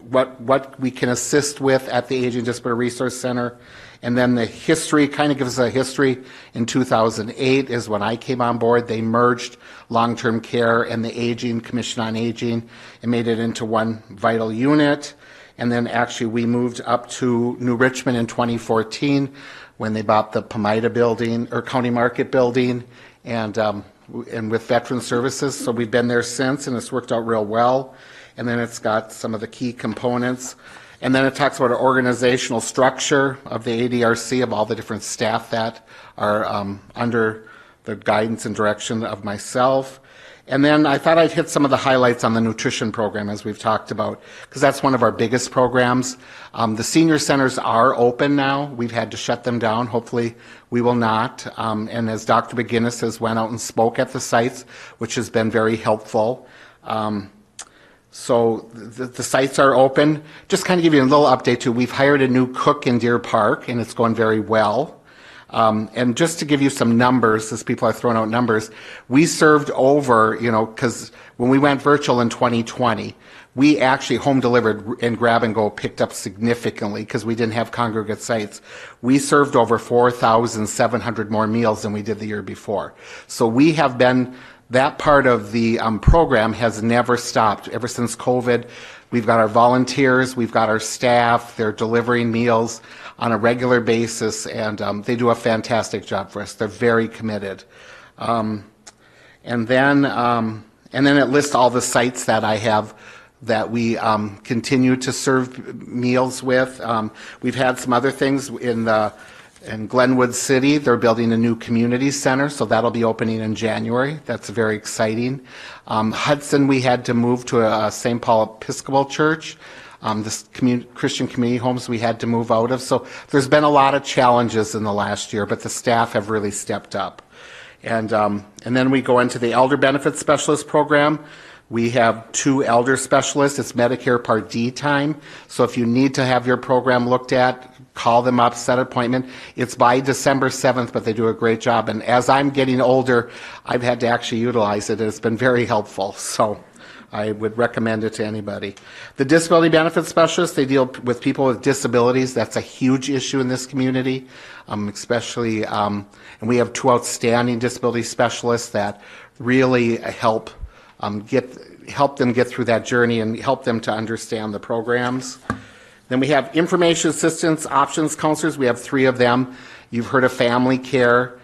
what we can assist with at the Aging Disability Resource Center. And then the history kind of gives us a history. In 2008 is when I came on board. They merged long-term care and the Aging Commission on Aging and made it into one vital unit. And then actually we moved up to New Richmond in 2014 when they bought the Pomida building, or County Market building, and with Veteran Services. So we've been there since, and it's worked out real well. And then it's got some of the key components. And then it talks about our organizational structure of the ADRC, of all the different staff that are under the guidance and direction of myself. And then I thought I'd hit some of the highlights on the nutrition program, as we've talked about, because that's one of our biggest programs. The senior centers are open now. We've had to shut them down. Hopefully we will not. And as Dr. McGinnis has went out and spoke at the sites, which has been very helpful. So the sites are open. Just kind of give you a little update too. We've hired a new cook in Deer Park, and it's going very well. And just to give you some numbers, as people are throwing out numbers, we served over, because when we went virtual in 2020, we actually home delivered and grab and go picked up significantly because we didn't have congregate sites. We served over 4,700 more meals than we did the year before. So we have been... That part of the program has never stopped ever since COVID. We've got our volunteers, we've got our staff, they're delivering meals on a regular basis, and they do a fantastic job for us. They're very committed. And then it lists all the sites that I have that we continue to serve meals with. We've had some other things in Glenwood City. They're building a new community center, so that'll be opening in January. That's very exciting. Hudson, we had to move to a St. Paul Episcopal Church. This Christian community homes we had to move out of. So there's been a lot of challenges in the last year, but the staff have really stepped up. And then we go into the Elder Benefits Specialist Program. We have 2 elder specialists. It's Medicare Part D time. So if you need to have your program looked at, call them up, set an appointment. It's by December 7th, but they do a great job. And as I'm getting older, I've had to actually utilize it. It's been very helpful. So I would recommend it to anybody. The Disability Benefits Specialists, they deal with people with disabilities. That's a huge issue in this community, especially, and we have 2 outstanding disability specialists that really help them get through that journey and help them to understand the programs. Then we have information assistance options counselors. We have 3 of them. You've heard of family care.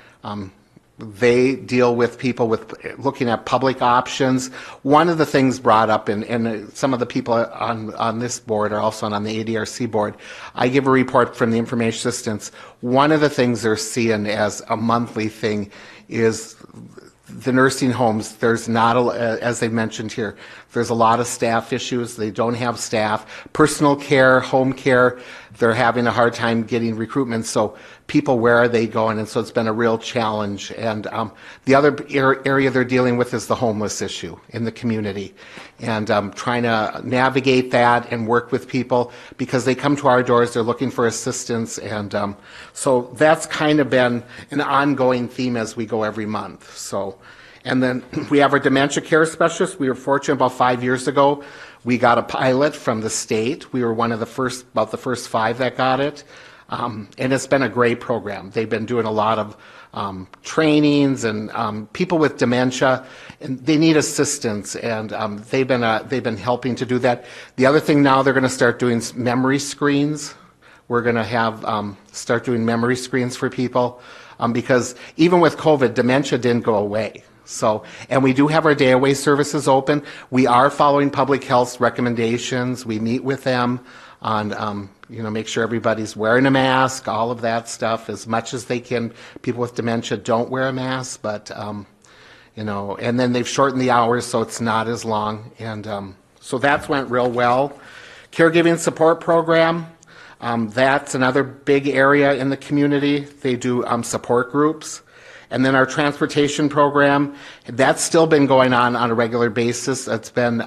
They deal with people with looking at public options. One of the things brought up, and some of the people on this board are also on the ADRC board, I give a report from the information assistants. One of the things they're seeing as a monthly thing is the nursing homes. There's not, as they mentioned here, there's a lot of staff issues. They don't have staff. Personal care, home care, they're having a hard time getting recruitment. So people, where are they going? And so it's been a real challenge. And the other area they're dealing with is the homeless issue in the community. And trying to navigate that and work with people because they come to our doors, they're looking for assistance. And so that's kind of been an ongoing theme as we go every month. So, and then we have our dementia care specialist. We were fortunate about 5 years ago. We got a pilot from the state. We were one of the first, about the first 5 that got it. And it's been a great program. They've been doing a lot of trainings and people with dementia, and they need assistance, and they've been helping to do that. The other thing now, they're going to start doing memory screens. We're going to have start doing memory screens for people because even with COVID, dementia didn't go away. So, and we do have our day away services open. We are following public health recommendations. We meet with them on, make sure everybody's wearing a mask, all of that stuff as much as they can. People with dementia don't wear a mask, but, and then they've shortened the hours so it's not as long. And so that's went real well. Caregiving support program, that's another big area in the community. They do support groups. And then our transportation program, that's still been going on a regular basis. It's been,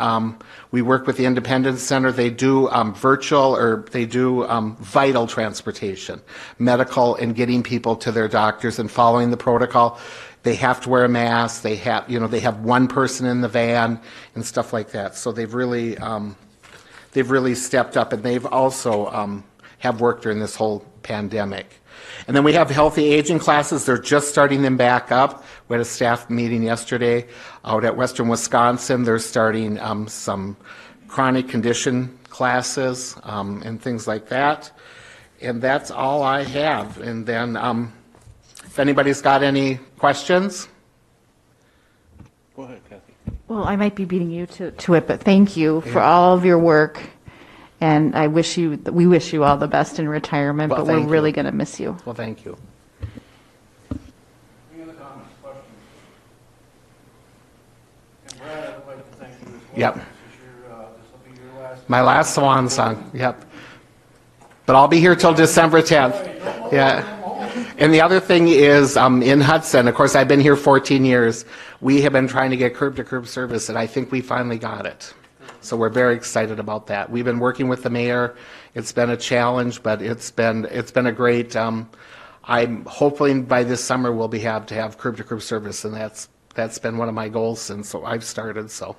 we work with the Independence Center. They do virtual, or they do vital transportation, medical, and getting people to their doctors and following the protocol. They have to wear a mask. They have, they have one person in the van and stuff like that. So they've really stepped up, and they've also have worked during this whole pandemic. And then we have healthy aging classes. They're just starting them back up. We had a staff meeting yesterday out at Western Wisconsin. They're starting some chronic condition classes and things like that. And that's all I have. And then if anybody's got any questions. Go ahead, Kathy. Well, I might be beating you to it, but thank you for all of your work. And we wish you all the best in retirement, Well, but we're thank really you. going to miss you. Well, thank you. Any other comments, questions? And Brad, I would like to thank you as well. Yep. This will be your last. My last swan song, yep. But I'll be here till December 10th. Yeah. And the other thing is, in Hudson, of course, I've been here 14 years. We have been trying to get curb-to-curb service, and I think we finally got it. So we're very excited about that. We've been working with the mayor. It's been a challenge, but it's been a great. I'm hoping by this summer we'll have to have curb-to-curb service, and that's been one of my goals since I've started. So,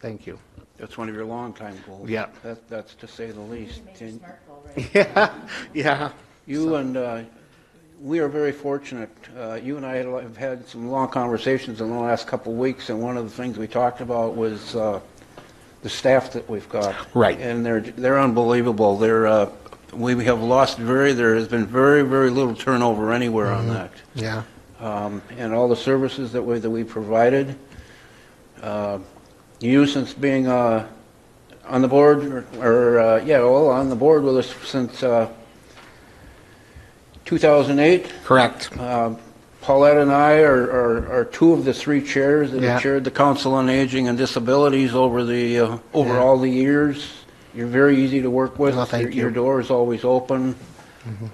thank you. That's one of your longtime goals. Yeah. That's to say the least. And Yeah. we are very fortunate. You and I have had some long conversations in the last couple of weeks, and one of the things we talked about was the staff that we've got. Right. And they're unbelievable. We have lost there has been very, very little turnover anywhere on that. Yeah. And all the services that we provided. You, since being on the board, on the board with us since 2008. Correct. Paulette and I are two of the three chairs that have chaired the Council on Aging and Disabilities over all the years. You're very easy to work with. Well, thank you. Your door is always open.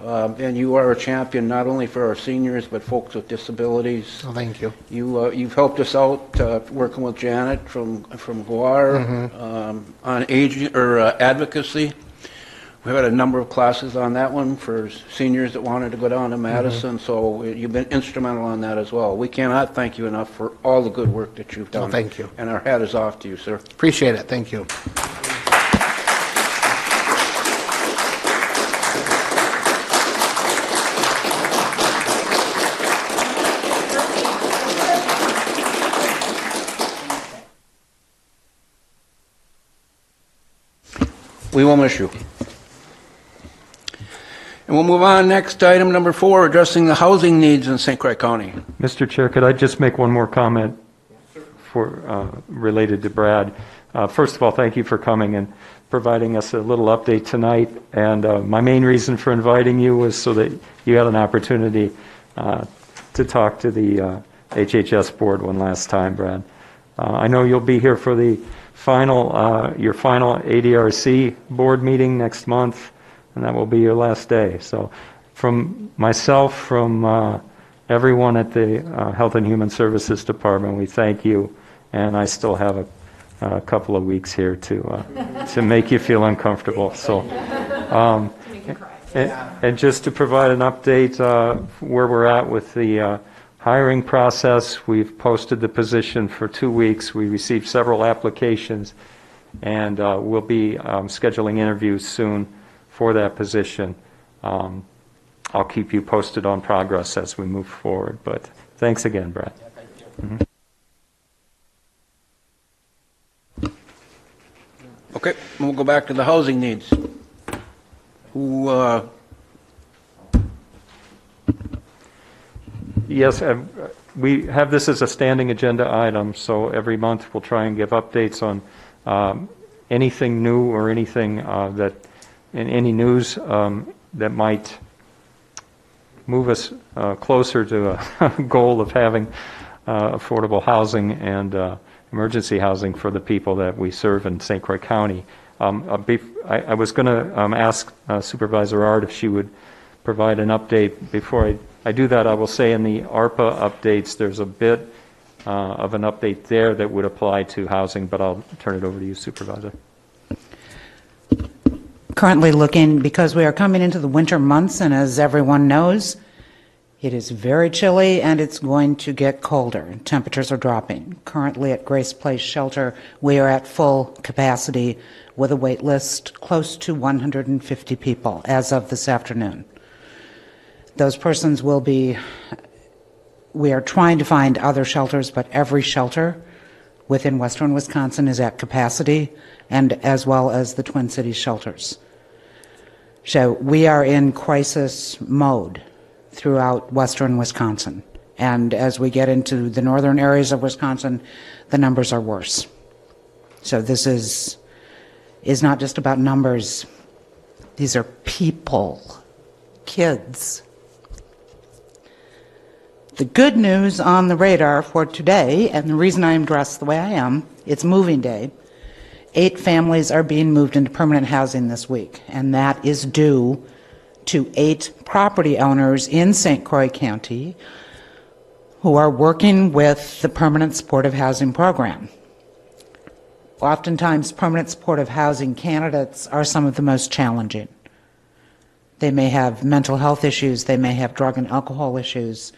And you are a champion not only for our seniors but folks with disabilities. Well, thank you. You've helped us out working with Janet from Guar on aging or advocacy. We've had a number of classes on that one for seniors that wanted to go down to Madison, so you've been instrumental on that as well. We cannot thank you enough for all the good work that you've done. Well, thank you. And our hat is off to you, sir. Appreciate it. Thank you. We will miss you. And we'll move on next to item number 4, addressing the housing needs in St. Croix County. Mr. Chair, could I just make one more comment related to Brad? First of all, thank you for coming and providing us a little update tonight. And my main reason for inviting you was so that you had an opportunity to talk to the HHS board one last time, Brad. I know you'll be here for the your final ADRC board meeting next month, and that will be your last day. So from myself, from everyone at the Health and Human Services Department, we thank you, and I still have a couple of weeks here to make you feel uncomfortable. So, and just to provide an update where we're at with the hiring process, we've posted the position for 2 weeks. We received several applications, and we'll be scheduling interviews soon for that position. I'll keep you posted on progress as we move forward, but thanks again, Brad. Okay, we'll go back to the housing needs. Who, Yes, we have this as a standing agenda item, so every month we'll try and give updates on anything new or anything any news that might move us closer to a goal of having affordable housing and emergency housing for the people that we serve in St. Croix County. I was going to ask Supervisor Art if she would provide an update. Before I do that, I will say in the ARPA updates, there's a bit of an update there that would apply to housing, but I'll turn it over to you, Supervisor. Currently looking, because we are coming into the winter months, and as everyone knows, it is very chilly and it's going to get colder. Temperatures are dropping. Currently at Grace Place Shelter, we are at full capacity with a wait list close to 150 people as of this afternoon. Those persons will be, we are trying to find other shelters, but every shelter within western Wisconsin is at capacity, and as well as the Twin Cities shelters. So we are in crisis mode throughout western Wisconsin. And as we get into the northern areas of Wisconsin, the numbers are worse. So this is not just about numbers. These are people, kids. The good news on the radar for today, and the reason I'm dressed the way I am, it's moving day. 8 families are being moved into permanent housing this week, and that is due to 8 property owners in St. Croix County who are working with the Permanent Supportive Housing Program. Oftentimes, permanent supportive housing candidates are some of the most challenging. They may have mental health issues, they may have drug and alcohol issues,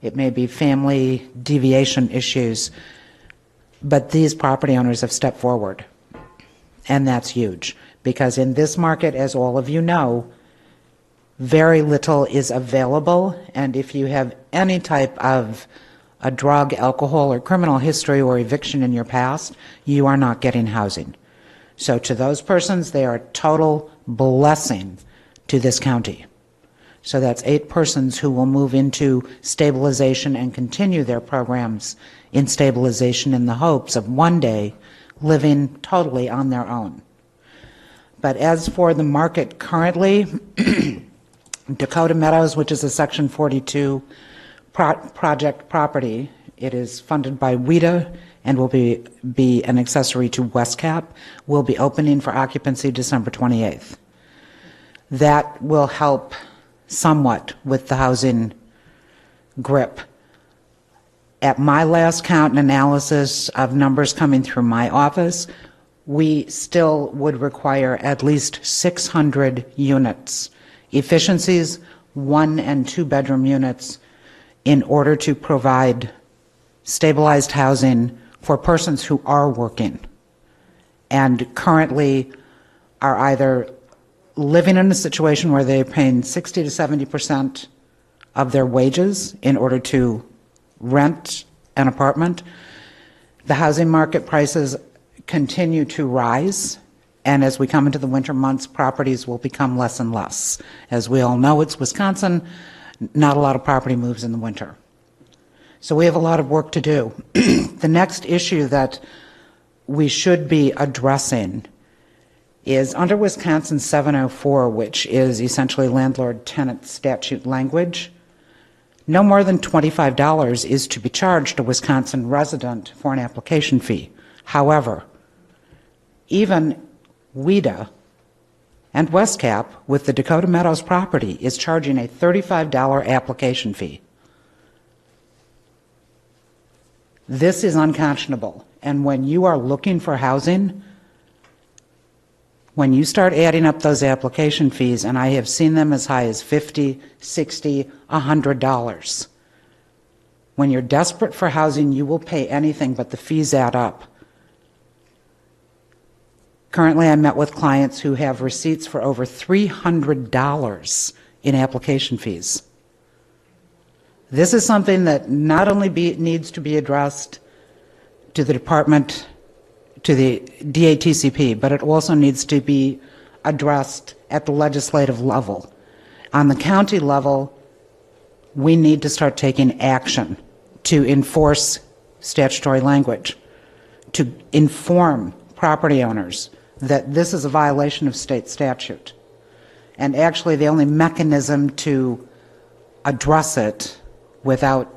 it may be family deviation issues, but these property owners have stepped forward. And that's huge, because in this market, as all of you know, very little is available, and if you have any type of a drug, alcohol, or criminal history or eviction in your past, you are not getting housing. So to those persons, they are a total blessing to this county. So that's 8 persons who will move into stabilization and continue their programs in stabilization in the hopes of one day living totally on their own. But as for the market currently, Dakota Meadows, which is a Section 42 project property, it is funded by WIDA and will be an accessory to WestCap, will be opening for occupancy December 28th. That will help somewhat with the housing grip. At my last count and analysis of numbers coming through my office, we still would require at least 600 units, efficiencies, 1 and 2 bedroom units, in order to provide stabilized housing for persons who are working and currently are either living in a situation where they're paying 60 to 70% of their wages in order to rent an apartment. The housing market prices continue to rise, And as we come into the winter months, properties will become less and less. As we all know, it's Wisconsin, not a lot of property moves in the winter. So we have a lot of work to do. The next issue that we should be addressing is under Wisconsin 704, which is essentially landlord tenant statute language. No more than $25 is to be charged a Wisconsin resident for an application fee. However, even WEDA and WestCap with the Dakota Meadows property is charging a $35 application fee. This is unconscionable. And when you are looking for housing, when you start adding up those application fees, and I have seen them as high as $50, $60, $100, when you're desperate for housing, you will pay anything, but the fees add up. Currently, I met with clients who have receipts for over $300 in application fees. This is something that not only needs to be addressed to the department, to the DATCP, but it also needs to be addressed at the legislative level. On the county level, we need to start taking action to enforce statutory language, to inform property owners that this is a violation of state statute. And actually, the only mechanism to address it without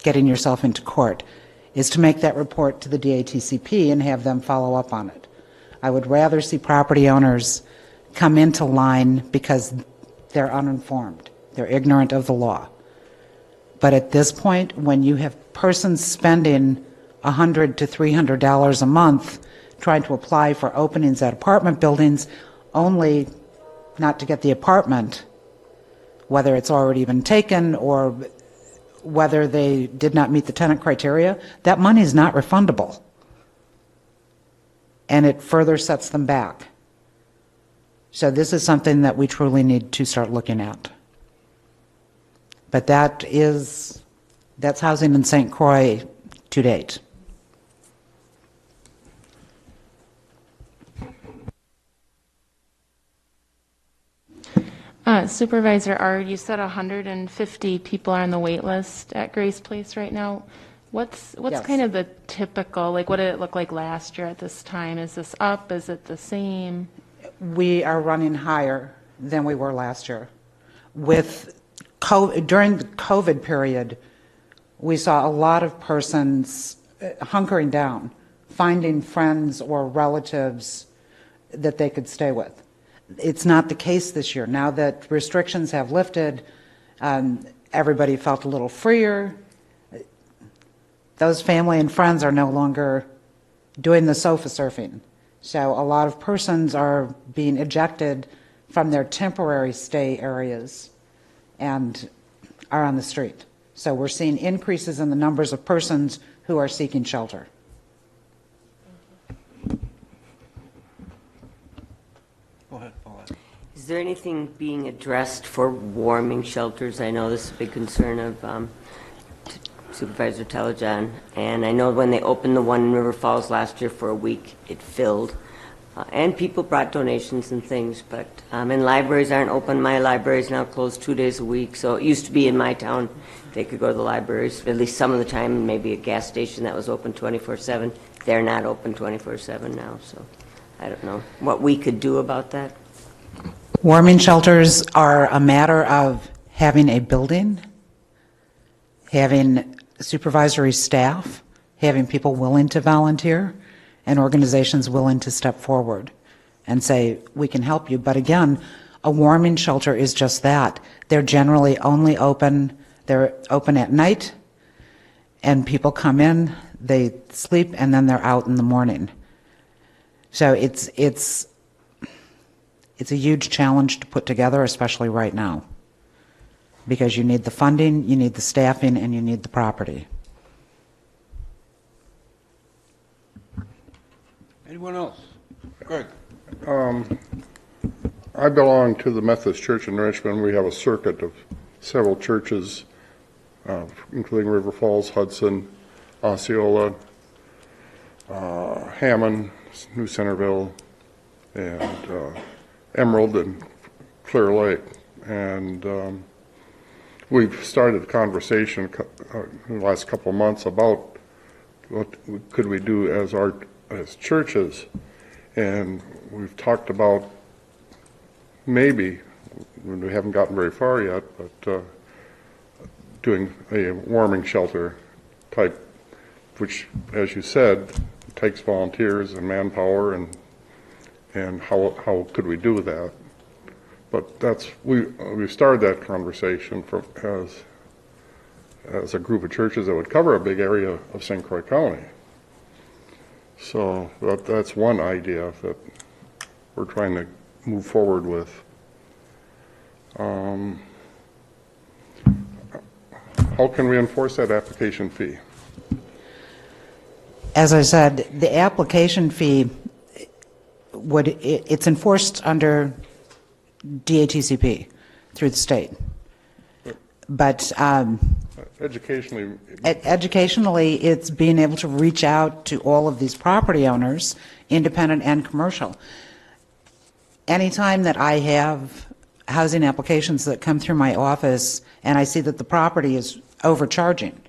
getting yourself into court is to make that report to the DATCP and have them follow up on it. I would rather see property owners come into line because they're uninformed, they're ignorant of the law. But at this point, when you have persons spending $100 to $300 a month trying to apply for openings at apartment buildings only not to get the apartment, whether it's already been taken or whether they did not meet the tenant criteria, that money is not refundable. And it further sets them back. So this is something that we truly need to start looking at. But that's housing in St. Croix to date. Supervisor Ard, you said 150 people are on the wait list at Grace Place right now. What's Yes. kind of the typical, like what did it look like last year at this time? Is this up? Is it the same? We are running higher than we were last year. During the COVID period, we saw a lot of persons hunkering down, finding friends or relatives that they could stay with. It's not the case this year. Now that restrictions have lifted, everybody felt a little freer. Those family and friends are no longer doing the sofa surfing. So a lot of persons are being ejected from their temporary stay areas and are on the street. So we're seeing increases in the numbers of persons who are seeking shelter. Is there anything being addressed for warming shelters? I know this is a big concern of Supervisor Telejohn, and I know when they opened the one in River Falls last year for a week, it filled, and people brought donations and things, but and libraries aren't open. My library is now closed 2 days a week, so it used to be in my town they could go to the libraries at least some of the time, maybe a gas station that was open 24/7. They're not open 24/7 now, so I don't know what we could do about that. Warming shelters are a matter of having a building, having supervisory staff, having people willing to volunteer, and organizations willing to step forward and say, we can help you. But again, a warming shelter is just that. They're generally only open, they're open at night, and people come in, they sleep, and then they're out in the morning. So it's a huge challenge to put together, especially right now, because you need the funding, you need the staffing, and you need the property. Anyone else? Greg? I belong to the Methodist Church in Richmond. We have a circuit of several churches, including River Falls, Hudson, Osceola, Hammond, New Centerville, and Emerald and Clear Lake. And we've started a conversation in the last couple of months about what could we do as churches. And we've talked about maybe, we haven't gotten very far yet, but doing a warming shelter type, which, as you said, takes volunteers and manpower, and how could we do that? But we started that conversation as a group of churches that would cover a big area of St. Croix County. So that's one idea that we're trying to move forward with. How can we enforce that application fee? As I said, the application fee it's enforced under DATCP through the state. But educationally, it's being able to reach out to all of these property owners, independent and commercial. Anytime that I have housing applications that come through my office and I see that the property is overcharging,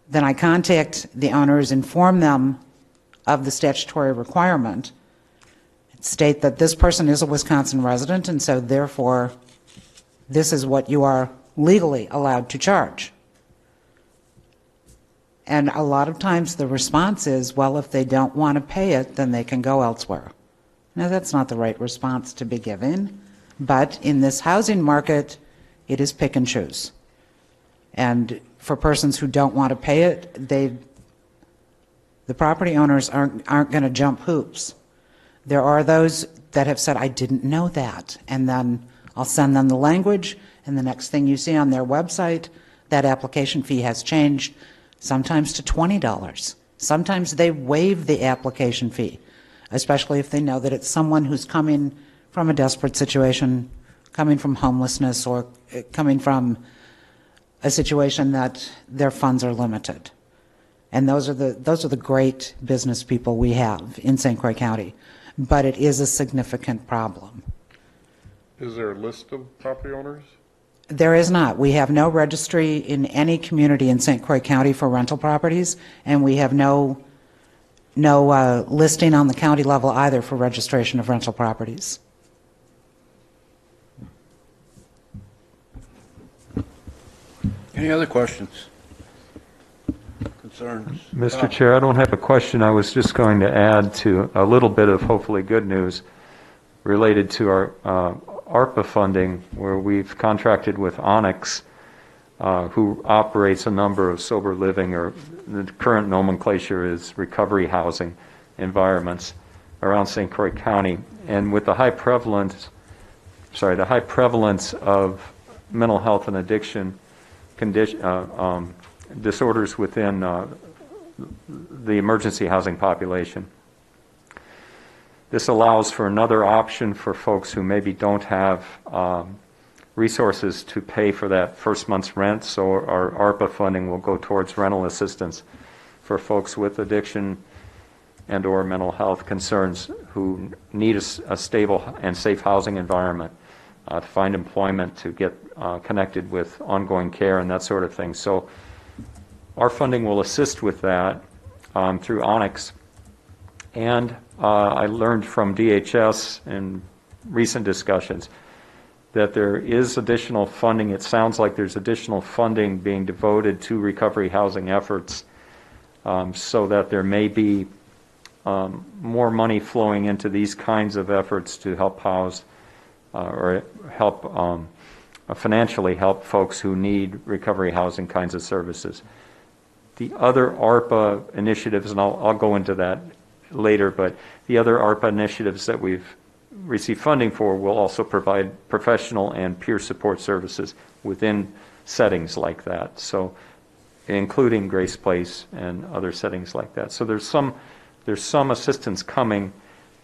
then I contact the owners, inform them of the statutory requirement, state that this person is a Wisconsin resident, and so therefore this is what you are legally allowed to charge. And a lot of times the response is, well, if they don't want to pay it, then they can go elsewhere. Now, that's not the right response to be given, but in this housing market, it is pick and choose. And for persons who don't want to pay it, the property owners aren't going to jump hoops. There are those that have said, I didn't know that, and then I'll send them the language, and the next thing you see on their website, that application fee has changed, sometimes to $20. Sometimes they waive the application fee, especially if they know that it's someone who's coming from a desperate situation, coming from homelessness, or coming from a situation that their funds are limited. And those are the great business people we have in St. Croix County. But it is a significant problem. Is there a list of property owners? There is not. We have no registry in any community in St. Croix County for rental properties, and we have no listing on the county level either for registration of rental properties. Any other questions? Concerns? Mr. Chair, I don't have a question. I was just going to add to a little bit of hopefully good news related to our ARPA funding, where we've contracted with Onyx, who operates a number of sober living, or the current nomenclature is recovery housing environments around St. Croix County. And with the high prevalence of mental health and addiction disorders within the emergency housing population, this allows for another option for folks who maybe don't have resources to pay for that first month's rent. So our ARPA funding will go towards rental assistance for folks with addiction and or mental health concerns who need a stable and safe housing environment to find employment, to get connected with ongoing care and that sort of thing. So our funding will assist with that through Onyx. And I learned from DHS in recent discussions that there is additional funding. It sounds like there's additional funding being devoted to recovery housing efforts, so that there may be more money flowing into these kinds of efforts to help house or help financially help folks who need recovery housing kinds of services. The other ARPA initiatives, and I'll go into that later, but the other ARPA initiatives that we've received funding for will also provide professional and peer support services within settings like that, so including Grace Place and other settings like that. So there's some assistance coming,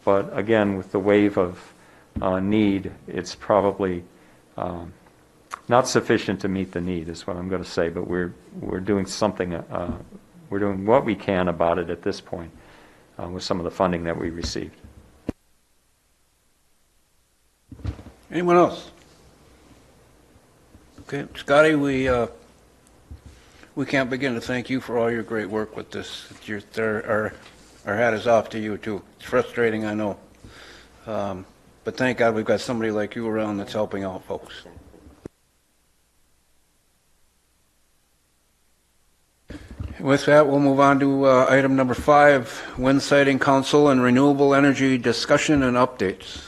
but again, with the wave of need, it's probably not sufficient to meet the need, is what I'm going to say, but we're doing something, we're doing what we can about it at this point with some of the funding that we received. Anyone else? Okay, Scotty, we can't begin to thank you for all your great work with this. Our hat is off to you, too. It's frustrating, I know. But thank God we've got somebody like you around that's helping out folks. With that, we'll move on to item number 5, Wind Siting Council and Renewable Energy Discussion and Updates.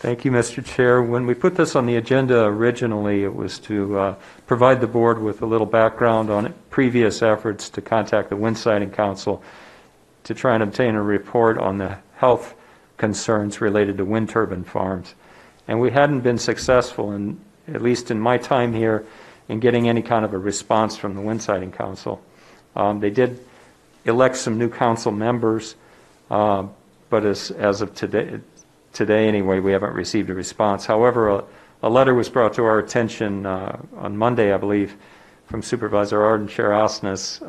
Thank you, Mr. Chair. When we put this on the agenda originally, it was to provide the board with a little background on previous efforts to contact the Wind Siting Council to try and obtain a report on the health concerns related to wind turbine farms. And we hadn't been successful, at least in my time here, in getting any kind of a response from the Wind Siting Council. They did elect some new council members, but as of today anyway, we haven't received a response. However, a letter was brought to our attention on Monday, I believe, from Supervisor Arden, Chair Osnes,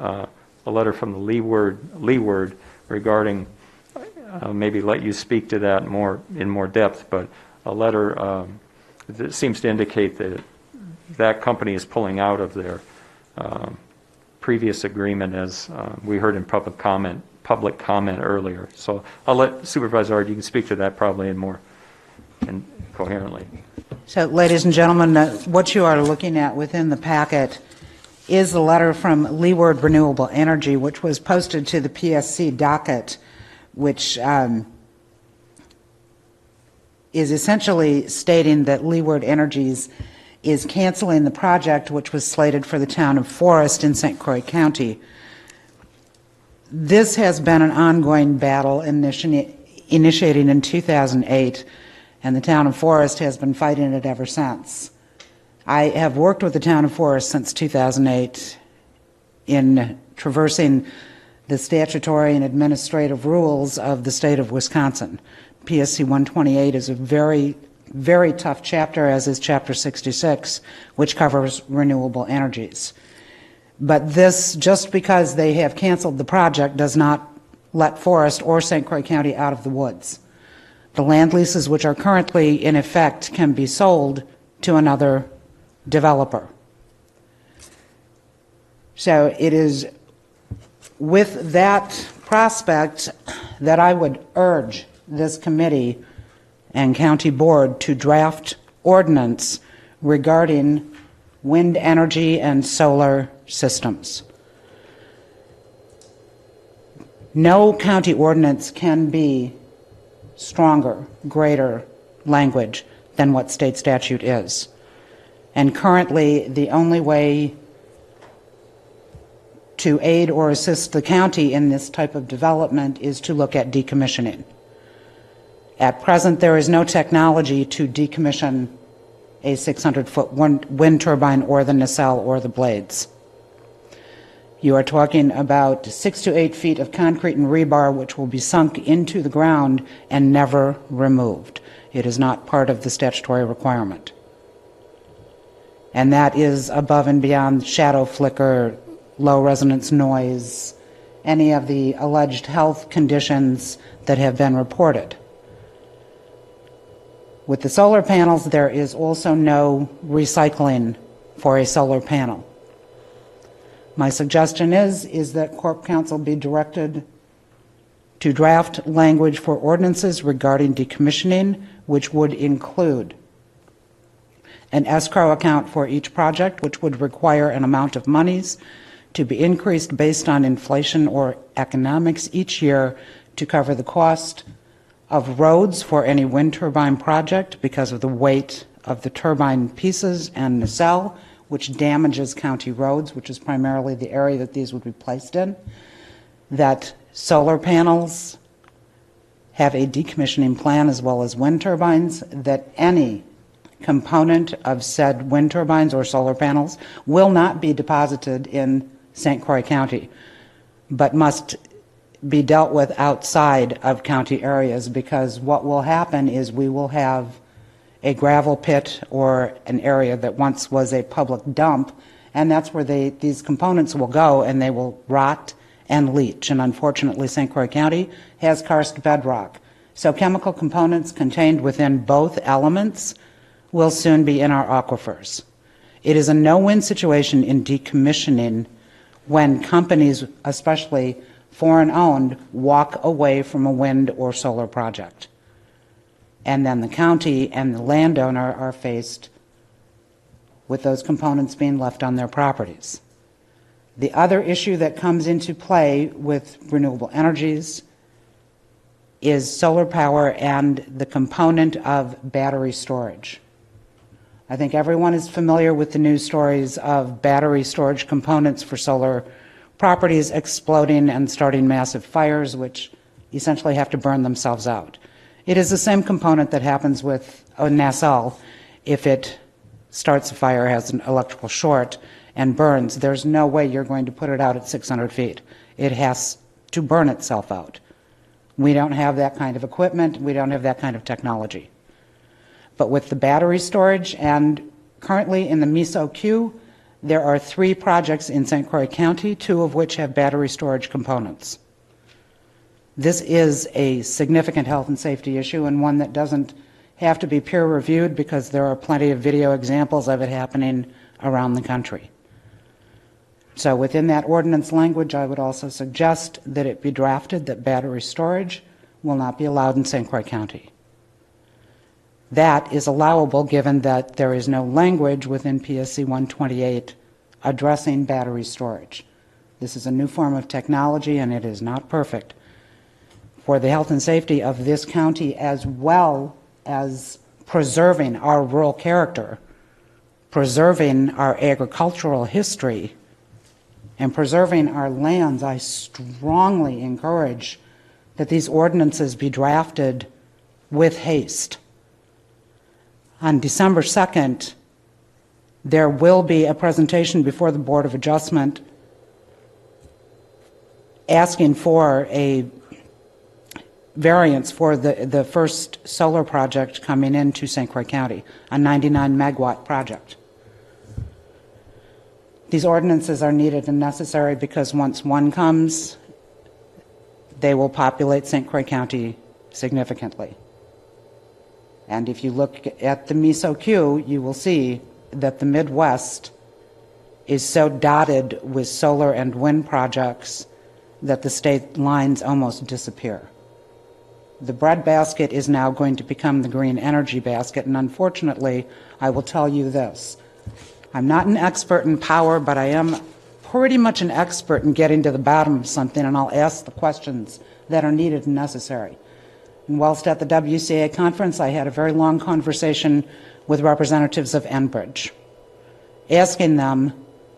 a letter from the Leeward regarding, maybe let you speak to that in more depth, but a letter that seems to indicate that that company is pulling out of their previous agreement, as we heard in public comment earlier. So I'll let Supervisor Ard, you can speak to that probably in more and coherently. So, ladies and gentlemen, what you are looking at within the packet is the letter from Leeward Renewable Energy, which was posted to the PSC docket, which is essentially stating that Leeward Energies is canceling the project, which was slated for the town of Forest in St. Croix County. This has been an ongoing battle initiating in 2008, and the town of Forest has been fighting it ever since. I have worked with the town of Forest since 2008 in traversing the statutory and administrative rules of the state of Wisconsin. PSC 128 is a very tough chapter, as is Chapter 66, which covers renewable energies. But this, just because they have canceled the project, does not let Forest or St. Croix County out of the woods. The land leases which are currently in effect can be sold to another developer. So it is with that prospect that I would urge this committee and county board to draft ordinance regarding wind energy and solar systems. No county ordinance can be stronger, greater language than what state statute is. And currently, the only way to aid or assist the county in this type of development is to look at decommissioning. At present, there is no technology to decommission a 600-foot wind turbine or the nacelle or the blades. You are talking about 6 to 8 feet of concrete and rebar which will be sunk into the ground and never removed. It is not part of the statutory requirement. And that is above and beyond shadow flicker, low resonance noise, any of the alleged health conditions that have been reported. With the solar panels, there is also no recycling for a solar panel. My suggestion is that Corp Council be directed to draft language for ordinances regarding decommissioning, which would include an escrow account for each project, which would require an amount of monies to be increased based on inflation or economics each year to cover the cost of roads for any wind turbine project because of the weight of the turbine pieces and nacelle, which damages county roads, which is primarily the area that these would be placed in. That solar panels have a decommissioning plan as well as wind turbines, that any component of said wind turbines or solar panels will not be deposited in St. Croix County, but must be dealt with outside of county areas, because what will happen is we will have a gravel pit or an area that once was a public dump, and that's where these components will go, and they will rot and leach. And unfortunately, St. Croix County has karst bedrock. So chemical components contained within both elements will soon be in our aquifers. It is a no-win situation in decommissioning when companies, especially foreign-owned, walk away from a wind or solar project. And then the county and the landowner are faced with those components being left on their properties. The other issue that comes into play with renewable energies is solar power and the component of battery storage. I think everyone is familiar with the news stories of battery storage components for solar properties exploding and starting massive fires, which essentially have to burn themselves out. It is the same component that happens with a nacelle. If it starts a fire, has an electrical short, and burns, there's no way you're going to put it out at 600 feet. It has to burn itself out. We don't have that kind of equipment. We don't have that kind of technology. But with the battery storage, and currently in the MISO queue, there are 3 projects in St. Croix County, 2 of which have battery storage components. This is a significant health and safety issue, and one that doesn't have to be peer reviewed because there are plenty of video examples of it happening around the country. So within that ordinance language, I would also suggest that it be drafted that battery storage will not be allowed in St. Croix County. That is allowable given that there is no language within PSC 128 addressing battery storage. This is a new form of technology and it is not perfect. For the health and safety of this county, as well as preserving our rural character, preserving our agricultural history, and preserving our lands, I strongly encourage that these ordinances be drafted with haste. On December 2nd, there will be a presentation before the Board of Adjustment asking for a variance for the first solar project coming into St. Croix County, a 99 megawatt project. These ordinances are needed and necessary because once one comes, they will populate St. Croix County significantly. And if you look at the MISO queue, you will see that the Midwest is so dotted with solar and wind projects that the state lines almost disappear. The breadbasket is now going to become the green energy basket, and unfortunately, I will tell you this. I'm not an expert in power, but I am pretty much an expert in getting to the bottom of something, and I'll ask the questions that are needed and necessary. And whilst at the WCA conference, I had a very long conversation with representatives of Enbridge, asking them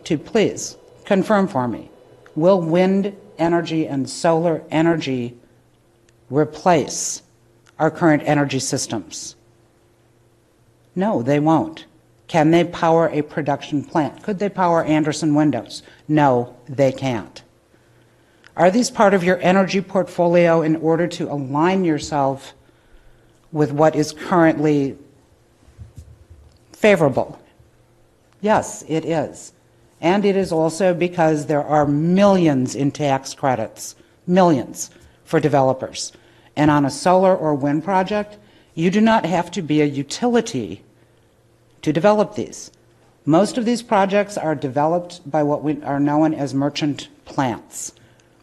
to please confirm for me, will wind energy and solar energy replace our current energy systems? No, they won't. Can they power a production plant? Could they power Anderson windows? No, they can't. Are these part of your energy portfolio in order to align yourself with what is currently favorable? Yes, it is. And it is also because there are millions in tax credits, millions for developers. And on a solar or wind project, you do not have to be a utility to develop these. Most of these projects are developed by what we are known as merchant plants.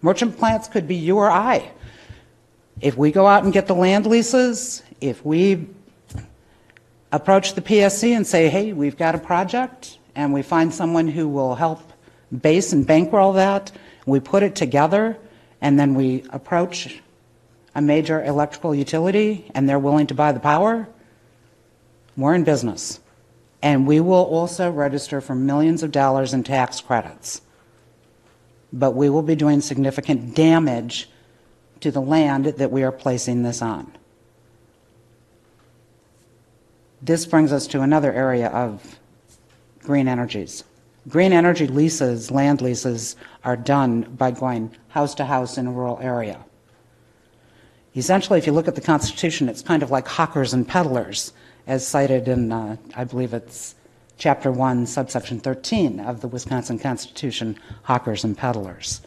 Merchant plants could be you or I. If we go out and get the land leases, if we approach the PSC and say, hey, we've got a project, and we find someone who will help base and bankroll that, we put it together, and then we approach a major electrical utility, and they're willing to buy the power, we're in business. And we will also register for millions of dollars in tax credits. But we will be doing significant damage to the land that we are placing this on. This brings us to another area of green energies. Green energy leases, land leases, are done by going house to house in a rural area. Essentially, if you look at the Constitution, it's kind of like hawkers and peddlers, as cited in, I believe it's Chapter 1, subsection 13 of the Wisconsin Constitution, hawkers and peddlers.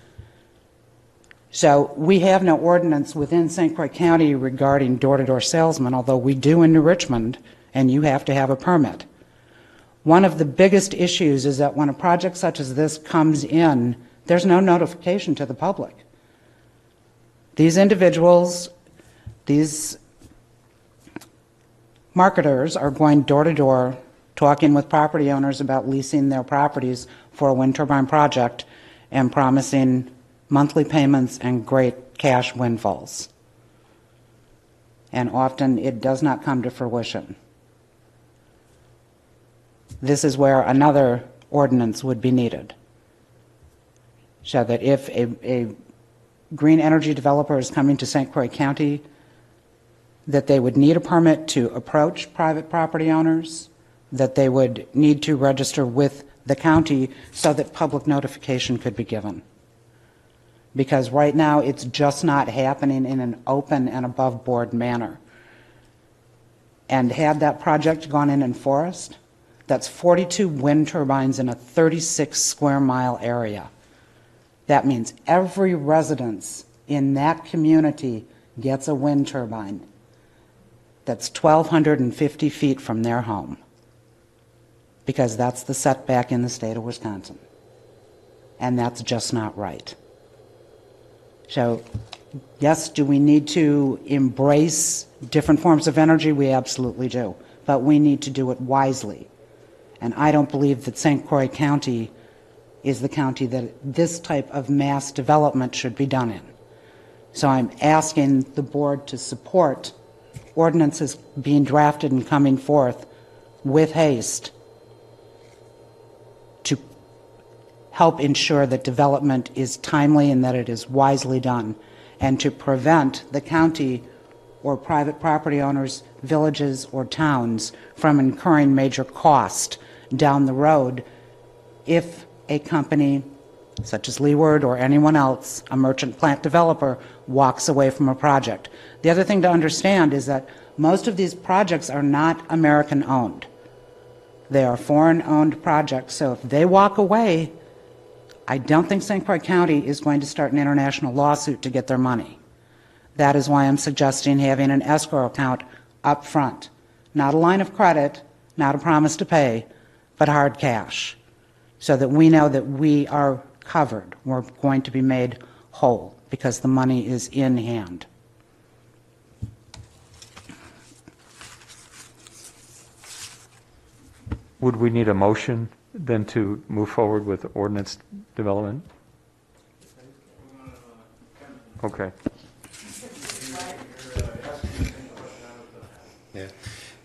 So we have no ordinance within St. Croix County regarding door-to-door salesmen, although we do in New Richmond, and you have to have a permit. One of the biggest issues is that when a project such as this comes in, there's no notification to the public. These individuals, these marketers are going door-to-door, talking with property owners about leasing their properties for a wind turbine project and promising monthly payments and great cash windfalls. And often it does not come to fruition. This is where another ordinance would be needed. So that if a green energy developer is coming to St. Croix County, that they would need a permit to approach private property owners, that they would need to register with the county so that public notification could be given. Because right now it's just not happening in an open and above board manner. And had that project gone in Forest, that's 42 wind turbines in a 36 square mile area. That means every residence in that community gets a wind turbine that's 1,250 feet from their home, because that's the setback in the state of Wisconsin. And that's just not right. So, yes, do we need to embrace different forms of energy? We absolutely do. But we need to do it wisely. And I don't believe that St. Croix County is the county that this type of mass development should be done in. So I'm asking the board to support ordinances being drafted and coming forth with haste to help ensure that development is timely and that it is wisely done, and to prevent the county or private property owners, villages, or towns from incurring major cost down the road if a company such as Leeward or anyone else, a merchant plant developer, walks away from a project. The other thing to understand is that most of these projects are not American owned. They are foreign owned projects, so if they walk away, I don't think St. Croix County is going to start an international lawsuit to get their money. That is why I'm suggesting having an escrow account up front. Not a line of credit, not a promise to pay, but hard cash, so that we know that we are covered. We're going to be made whole because the money is in hand. Would we need a motion then to move forward with ordinance development? Okay. Yeah.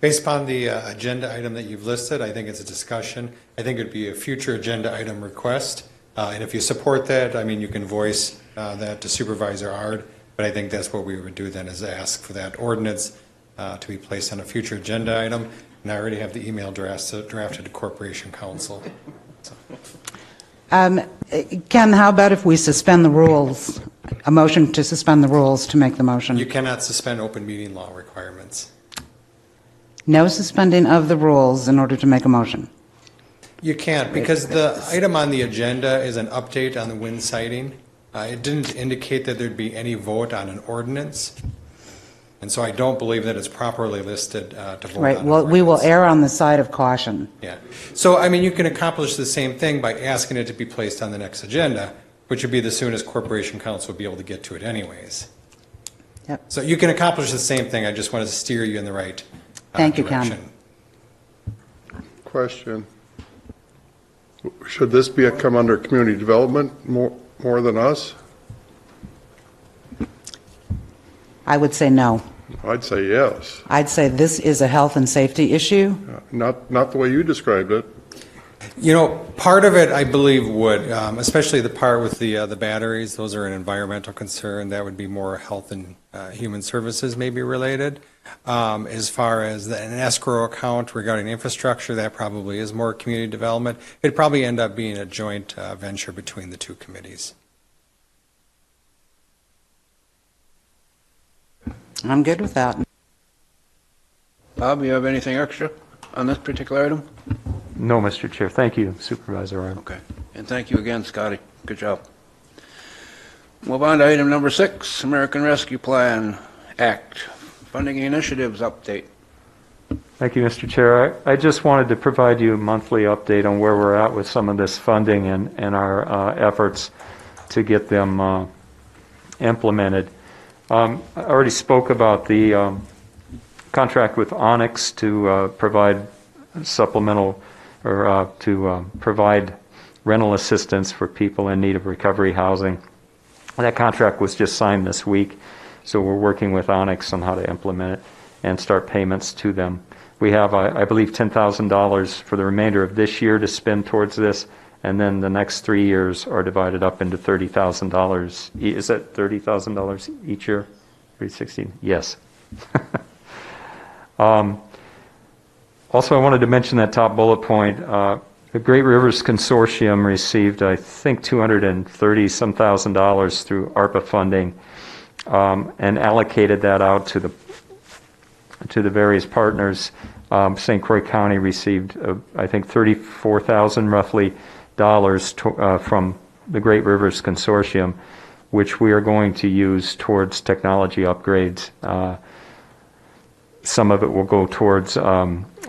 Based upon the agenda item that you've listed, I think it's a discussion. I think it'd be a future agenda item request. And if you support that, I mean, you can voice that to Supervisor Ard, but I think that's what we would do then, is ask for that ordinance to be placed on a future agenda item. And I already have the email drafted to Corporation Counsel. So. Ken, how about if we suspend the rules, a motion to suspend the rules to make the motion? You cannot suspend open meeting law requirements. No suspending of the rules in order to make a motion. You can't, because the item on the agenda is an update on the wind siting. It didn't indicate that there'd be any vote on an ordinance. And so I don't believe that it's properly listed to vote Right. on. Well, we will err on the side of caution. Yeah. So, I mean, you can accomplish the same thing by asking it to be placed on the next agenda, which would be the soonest Corporation Counsel would be able to get to it anyways. Yep. So you can accomplish the same thing. I just wanted to steer you in the right Thank you, direction. Ken. Question. Should this come under community development more than us? I would say no. I'd say yes. I'd say this is a health and safety issue. Not the way you described it. You know, part of it, I believe, would, especially the part with the batteries, those are an environmental concern. That would be more health and human services maybe related. As far as an escrow account regarding infrastructure, that probably is more community development. It'd probably end up being a joint venture between the two committees. I'm good with that. Bob, you have anything extra on this particular item? No, Mr. Chair. Thank you, Supervisor Ard. Okay. And thank you again, Scotty. Good job. Move on to item number 6, American Rescue Plan Act, Funding Initiatives Update. Thank you, Mr. Chair. I just wanted to provide you a monthly update on where we're at with some of this funding and our efforts to get them implemented. I already spoke about the contract with Onyx to provide supplemental or to provide rental assistance for people in need of recovery housing. That contract was just signed this week, so we're working with Onyx on how to implement it and start payments to them. We have, I believe, $10,000 for the remainder of this year to spend towards this, and then the next 3 years are divided up into $30,000. Is that $30,000 each year? 316? Yes. Also, I wanted to mention that top bullet point. The Great Rivers Consortium received, I think, $230-some thousand through ARPA funding, and allocated that out to the various partners. St. Croix County received, I think, $34,000 roughly from the Great Rivers Consortium, which we are going to use towards technology upgrades. Some of it will go towards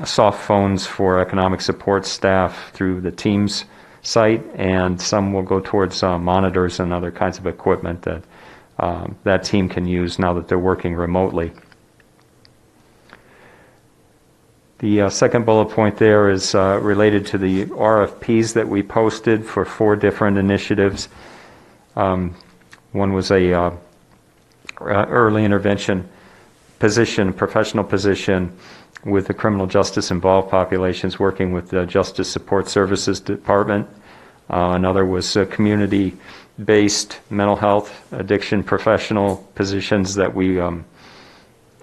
soft phones for economic support staff through the Teams site, and some will go towards monitors and other kinds of equipment that that team can use now that they're working remotely. The second bullet point there is related to the RFPs that we posted for 4 different initiatives. One was a early intervention position, professional position with the criminal justice involved populations, working with the Justice Support Services Department. Another was community-based mental health addiction professional positions that we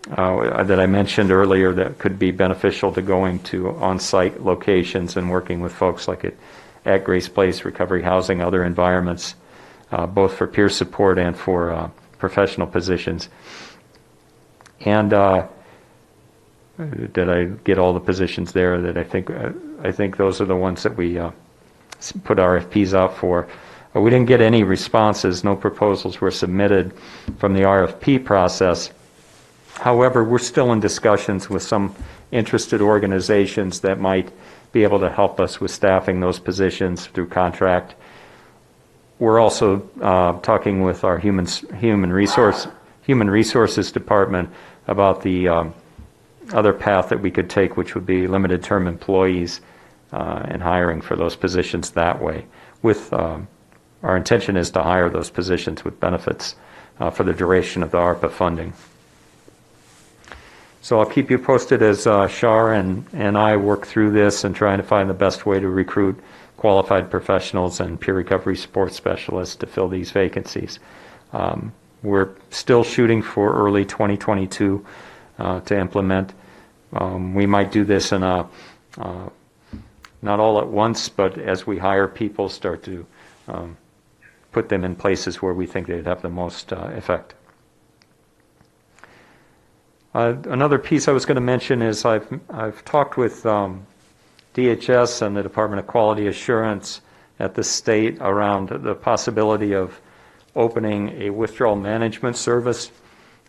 that I mentioned earlier that could be beneficial to going to on-site locations and working with folks like at Grace Place, recovery housing, other environments, both for peer support and for professional positions. And did I get all the positions there that I think those are the ones that we put RFPs out for. We didn't get any responses. No proposals were submitted from the RFP process. However, we're still in discussions with some interested organizations that might be able to help us with staffing those positions through contract. We're also talking with our human resources department about the other path that we could take, which would be limited term employees and hiring for those positions that way. With our intention is to hire those positions with benefits for the duration of the ARPA funding. So I'll keep you posted as Shar and I work through this and trying to find the best way to recruit qualified professionals and peer recovery support specialists to fill these vacancies. We're still shooting for early 2022 to implement. We might do this in a, not all at once, but as we hire people, start to put them in places where we think they'd have the most effect. Another piece I was going to mention is I've talked with DHS and the Department of Quality Assurance at the state around the possibility of opening a withdrawal management service.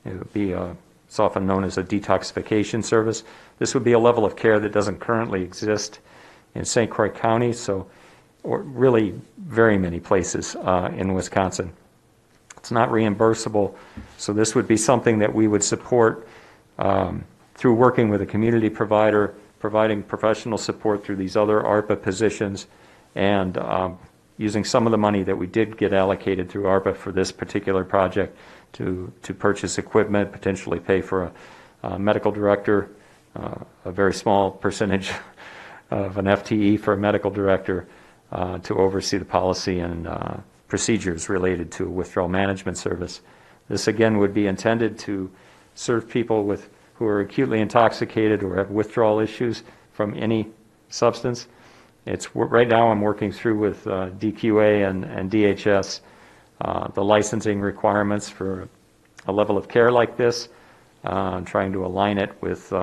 It would be it's often known as a detoxification service. This would be a level of care that doesn't currently exist in St. Croix County, or really very many places in Wisconsin. It's not reimbursable, so this would be something that we would support through working with a community provider, providing professional support through these other ARPA positions, and using some of the money that we did get allocated through ARPA for this particular project to purchase equipment, potentially pay for a medical director, a very small percentage of an FTE for a medical director to oversee the policy and procedures related to a withdrawal management service. This again would be intended to serve people who are acutely intoxicated or have withdrawal issues from any substance. Right now I'm working through with DQA and DHS the licensing requirements for a level of care like this, trying to align it with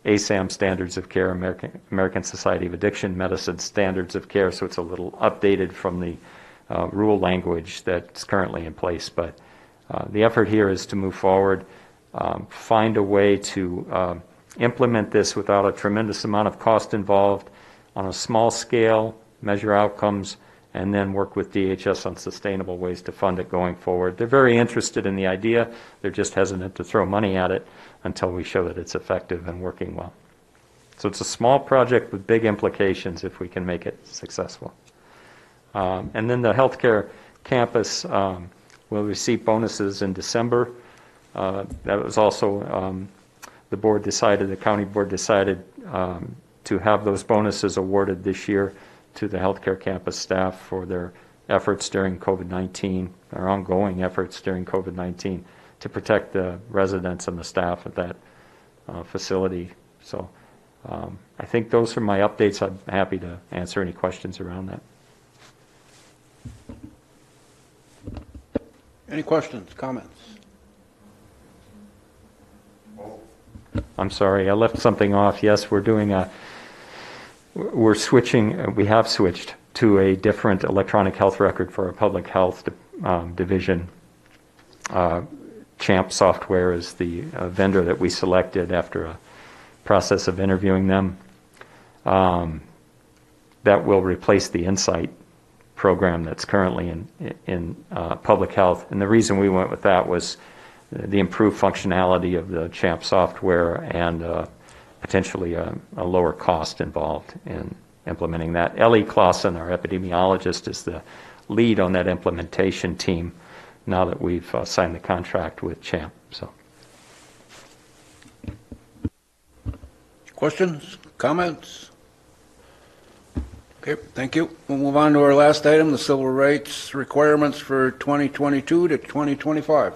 ASAM standards of care, American Society of Addiction Medicine standards of care, so it's a little updated from the rule language that's currently in place. But the effort here is to move forward, find a way to implement this without a tremendous amount of cost involved on a small scale, measure outcomes, and then work with DHS on sustainable ways to fund it going forward. They're very interested in the idea. They're just hesitant to throw money at it until we show that it's effective and working well. So it's a small project with big implications if we can make it successful. And then the healthcare campus will receive bonuses in December. That was also, the county board decided to have those bonuses awarded this year to the healthcare campus staff for their efforts during COVID-19, their ongoing efforts during COVID-19 to protect the residents and the staff at that facility. So I think those are my updates. I'm happy to answer any questions around that. Any questions, comments? I'm sorry, I left something off. Yes, we have switched to a different electronic health record for our public health division. Champ Software is the vendor that we selected after a process of interviewing them. That will replace the Insight program that's currently in public health. And the reason we went with that was the improved functionality of the Champ software and potentially a lower cost involved in implementing that. Ellie Clausen, our epidemiologist, is the lead on that implementation team now that we've signed the contract with Champ. So, questions, comments? Okay, thank you. We'll move on to our last item, the civil rights requirements for 2022 to 2025.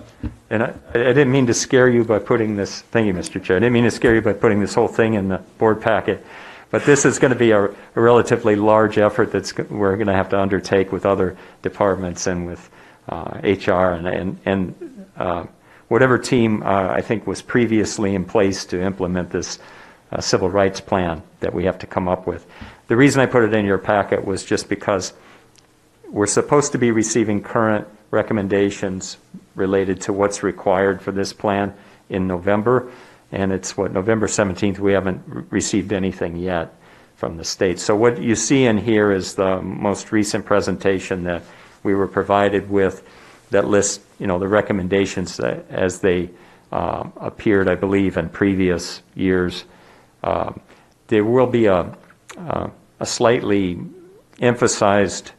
And I didn't mean to scare you by putting this, thank you, Mr. Chair, I didn't mean to scare you by putting this whole thing in the board packet, but this is going to be a relatively large effort we're going to have to undertake with other departments and with HR and whatever team I think was previously in place to implement this civil rights plan that we have to come up with. The reason I put it in your packet was just because we're supposed to be receiving current recommendations related to what's required for this plan in November, and it's November 17th. We haven't received anything yet from the state. So what you see in here is the most recent presentation that we were provided with that lists, the recommendations as they appeared, I believe, in previous years. There will be a slightly emphasized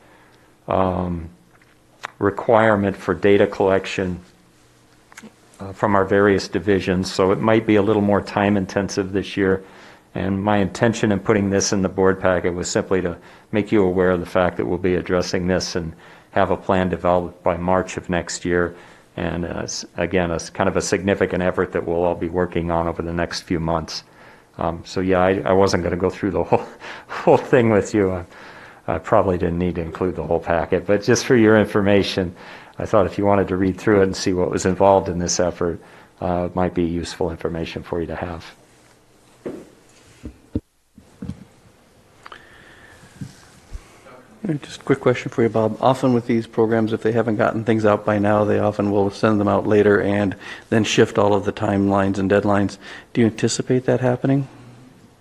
requirement for data collection from our various divisions, so it might be a little more time intensive this year. And my intention in putting this in the board packet was simply to make you aware of the fact that we'll be addressing this and have a plan developed by March of next year. And again, it's kind of a significant effort that we'll all be working on over the next few months. So yeah, I wasn't going to go through the whole thing with you. I probably didn't need to include the whole packet, but just for your information, I thought if you wanted to read through it and see what was involved in this effort, it might be useful information for you to have. Just a quick question for you, Bob. Often with these programs, if they haven't gotten things out by now, they often will send them out later and then shift all of the timelines and deadlines. Do you anticipate that happening?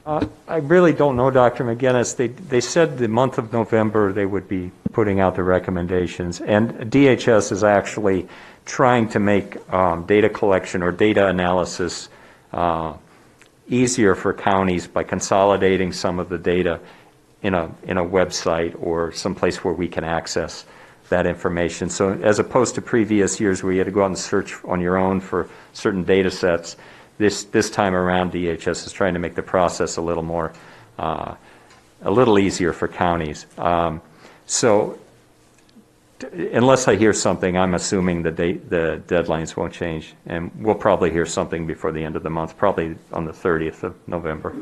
I really don't know, Dr. McGinnis. They said the month of November they would be putting out the recommendations, and DHS is actually trying to make data collection or data analysis easier for counties by consolidating some of the data in a website or someplace where we can access that information. So as opposed to previous years where you had to go out and search on your own for certain data sets, this time around DHS is trying to make the process a little more, a little easier for counties. So unless I hear something, I'm assuming the deadlines won't change, and we'll probably hear something before the end of the month, probably on the 30th of November.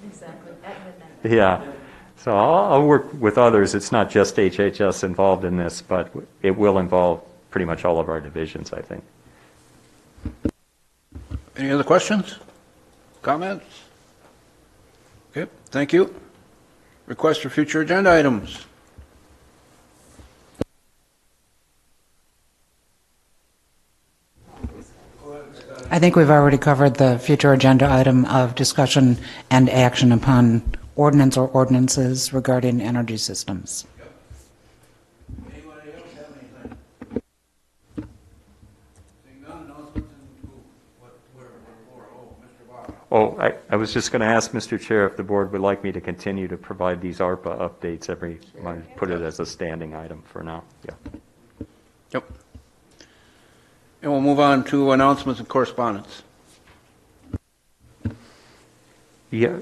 Exactly, at midnight. Yeah. So I'll work with others. It's not just HHS involved in this, but it will involve pretty much all of our divisions, I think. Any other questions? Comments? Okay, thank you. Request for future agenda items. I think we've already covered the future agenda item of discussion and action upon ordinance or ordinances regarding energy systems. Anybody else have anything? Seeing none, announcements and where, oh, Mr. Bob. Oh, I was just going to ask, Mr. Chair, if the board would like me to continue to provide these ARPA updates every month, put it as a standing item for now. Yeah. Yep. And we'll move on to announcements and correspondence. Yeah.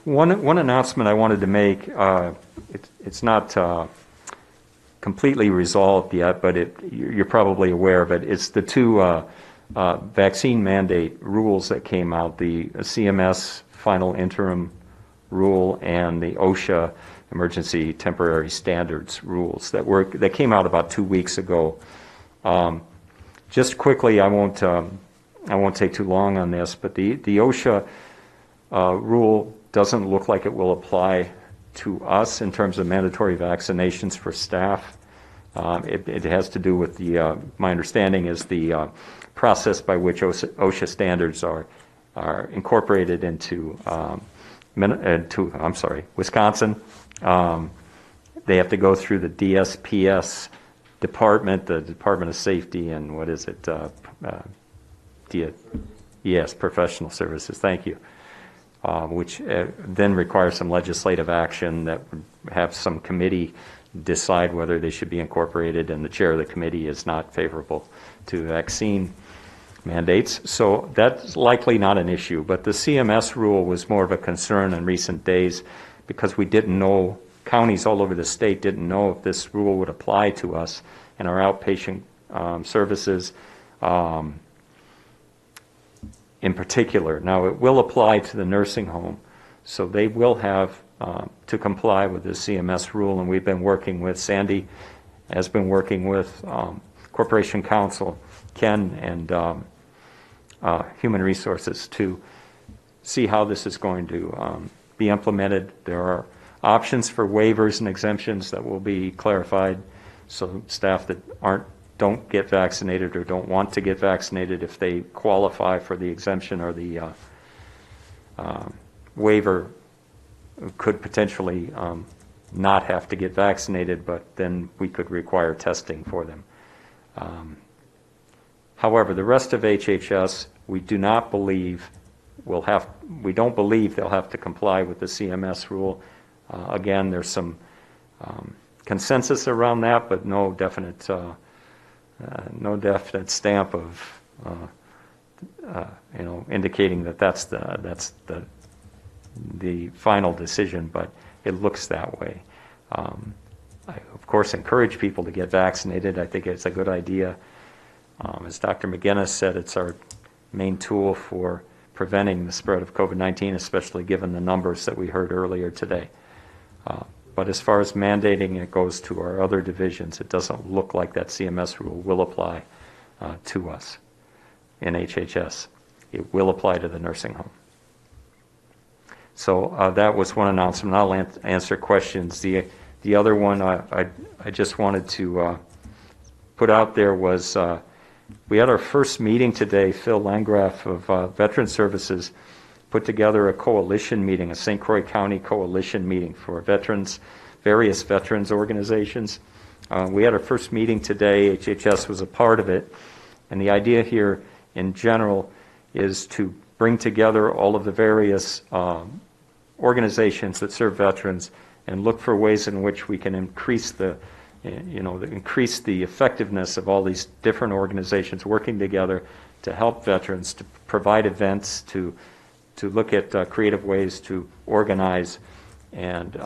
One announcement I wanted to make, it's not completely resolved yet, but you're probably aware of it. It's the two vaccine mandate rules that came out, the CMS final interim rule and the OSHA emergency temporary standards rules that came out about 2 weeks ago. Just quickly, I won't take too long on this, but the OSHA rule doesn't look like it will apply to us in terms of mandatory vaccinations for staff. It has to do with my understanding is the process by which OSHA standards are incorporated into Wisconsin. They have to go through the DSPS department, the Department of Safety, and what is it? Yes, Professional Services. Thank you. Which then requires some legislative action that would have some committee decide whether they should be incorporated, and the chair of the committee is not favorable to vaccine mandates. So that's likely not an issue, but the CMS rule was more of a concern in recent days because we didn't know, counties all over the state didn't know if this rule would apply to us and our outpatient services in particular. Now, it will apply to the nursing home, so they will have to comply with the CMS rule, and we've been working with, Sandy has been working with Corporation Counsel, Ken, and Human Resources to see how this is going to be implemented. There are options for waivers and exemptions that will be clarified, so staff that don't get vaccinated or don't want to get vaccinated, if they qualify for the exemption or the waiver, could potentially not have to get vaccinated, but then we could require testing for them. However, the rest of HHS, we don't believe they'll have to comply with the CMS rule. Again, there's some consensus around that, but no definite stamp of indicating that that's the final decision, but it looks that way. I of course encourage people to get vaccinated. I think it's a good idea. As Dr. McGinnis said, it's our main tool for preventing the spread of COVID-19, especially given the numbers that we heard earlier today. But as far as mandating it goes to our other divisions, it doesn't look like that CMS rule will apply to us in HHS. It will apply to the nursing home. So that was one announcement. I'll answer questions. The other one I just wanted to put out there was we had our first meeting today. Phil Landgraf of Veteran Services put together a coalition meeting, a St. Croix County coalition meeting for veterans, various veterans organizations. We had our first meeting today. HHS was a part of it. And the idea here in general is to bring together all of the various organizations that serve veterans and look for ways in which we can increase the effectiveness of all these different organizations working together to help veterans, to provide events, to look at creative ways to organize and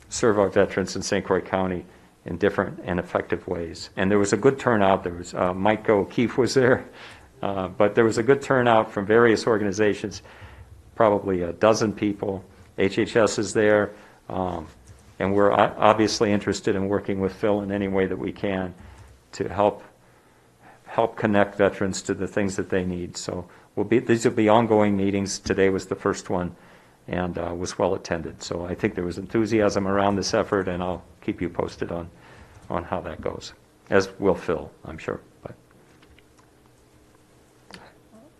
serve our veterans in St. Croix County in different and effective ways. And there was a good turnout. There was Mike O'Keefe was there, but there was a good turnout from various organizations, probably a dozen people. HHS is there, and we're obviously interested in working with Phil in any way that we can to help connect veterans to the things that they need. So these will be ongoing meetings. Today was the first one, and was well attended. So I think there was enthusiasm around this effort, and I'll keep you posted on how that goes, as will Phil, I'm sure. But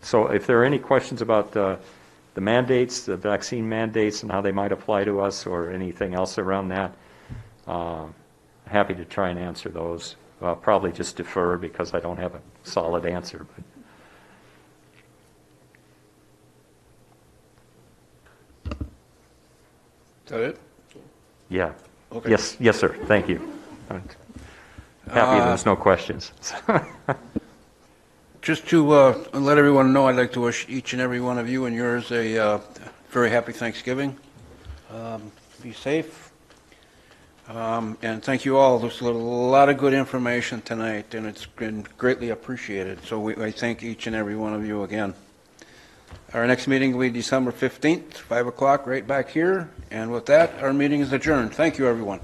So if there are any questions about the mandates, the vaccine mandates, and how they might apply to us, or anything else around that, happy to try and answer those. I'll probably just defer because I don't have a solid answer. But Is that it? yeah. Okay. Yes, sir. Thank you. I'm happy there's no questions. Just to let everyone know, I'd like to wish each and every one of you and yours a very happy Thanksgiving. Be safe. And thank you all. There's a lot of good information tonight, and it's been greatly appreciated. So I thank each and every one of you again. Our next meeting will be December 15th, 5 o'clock, right back here. And with that, our meeting is adjourned. Thank you, everyone.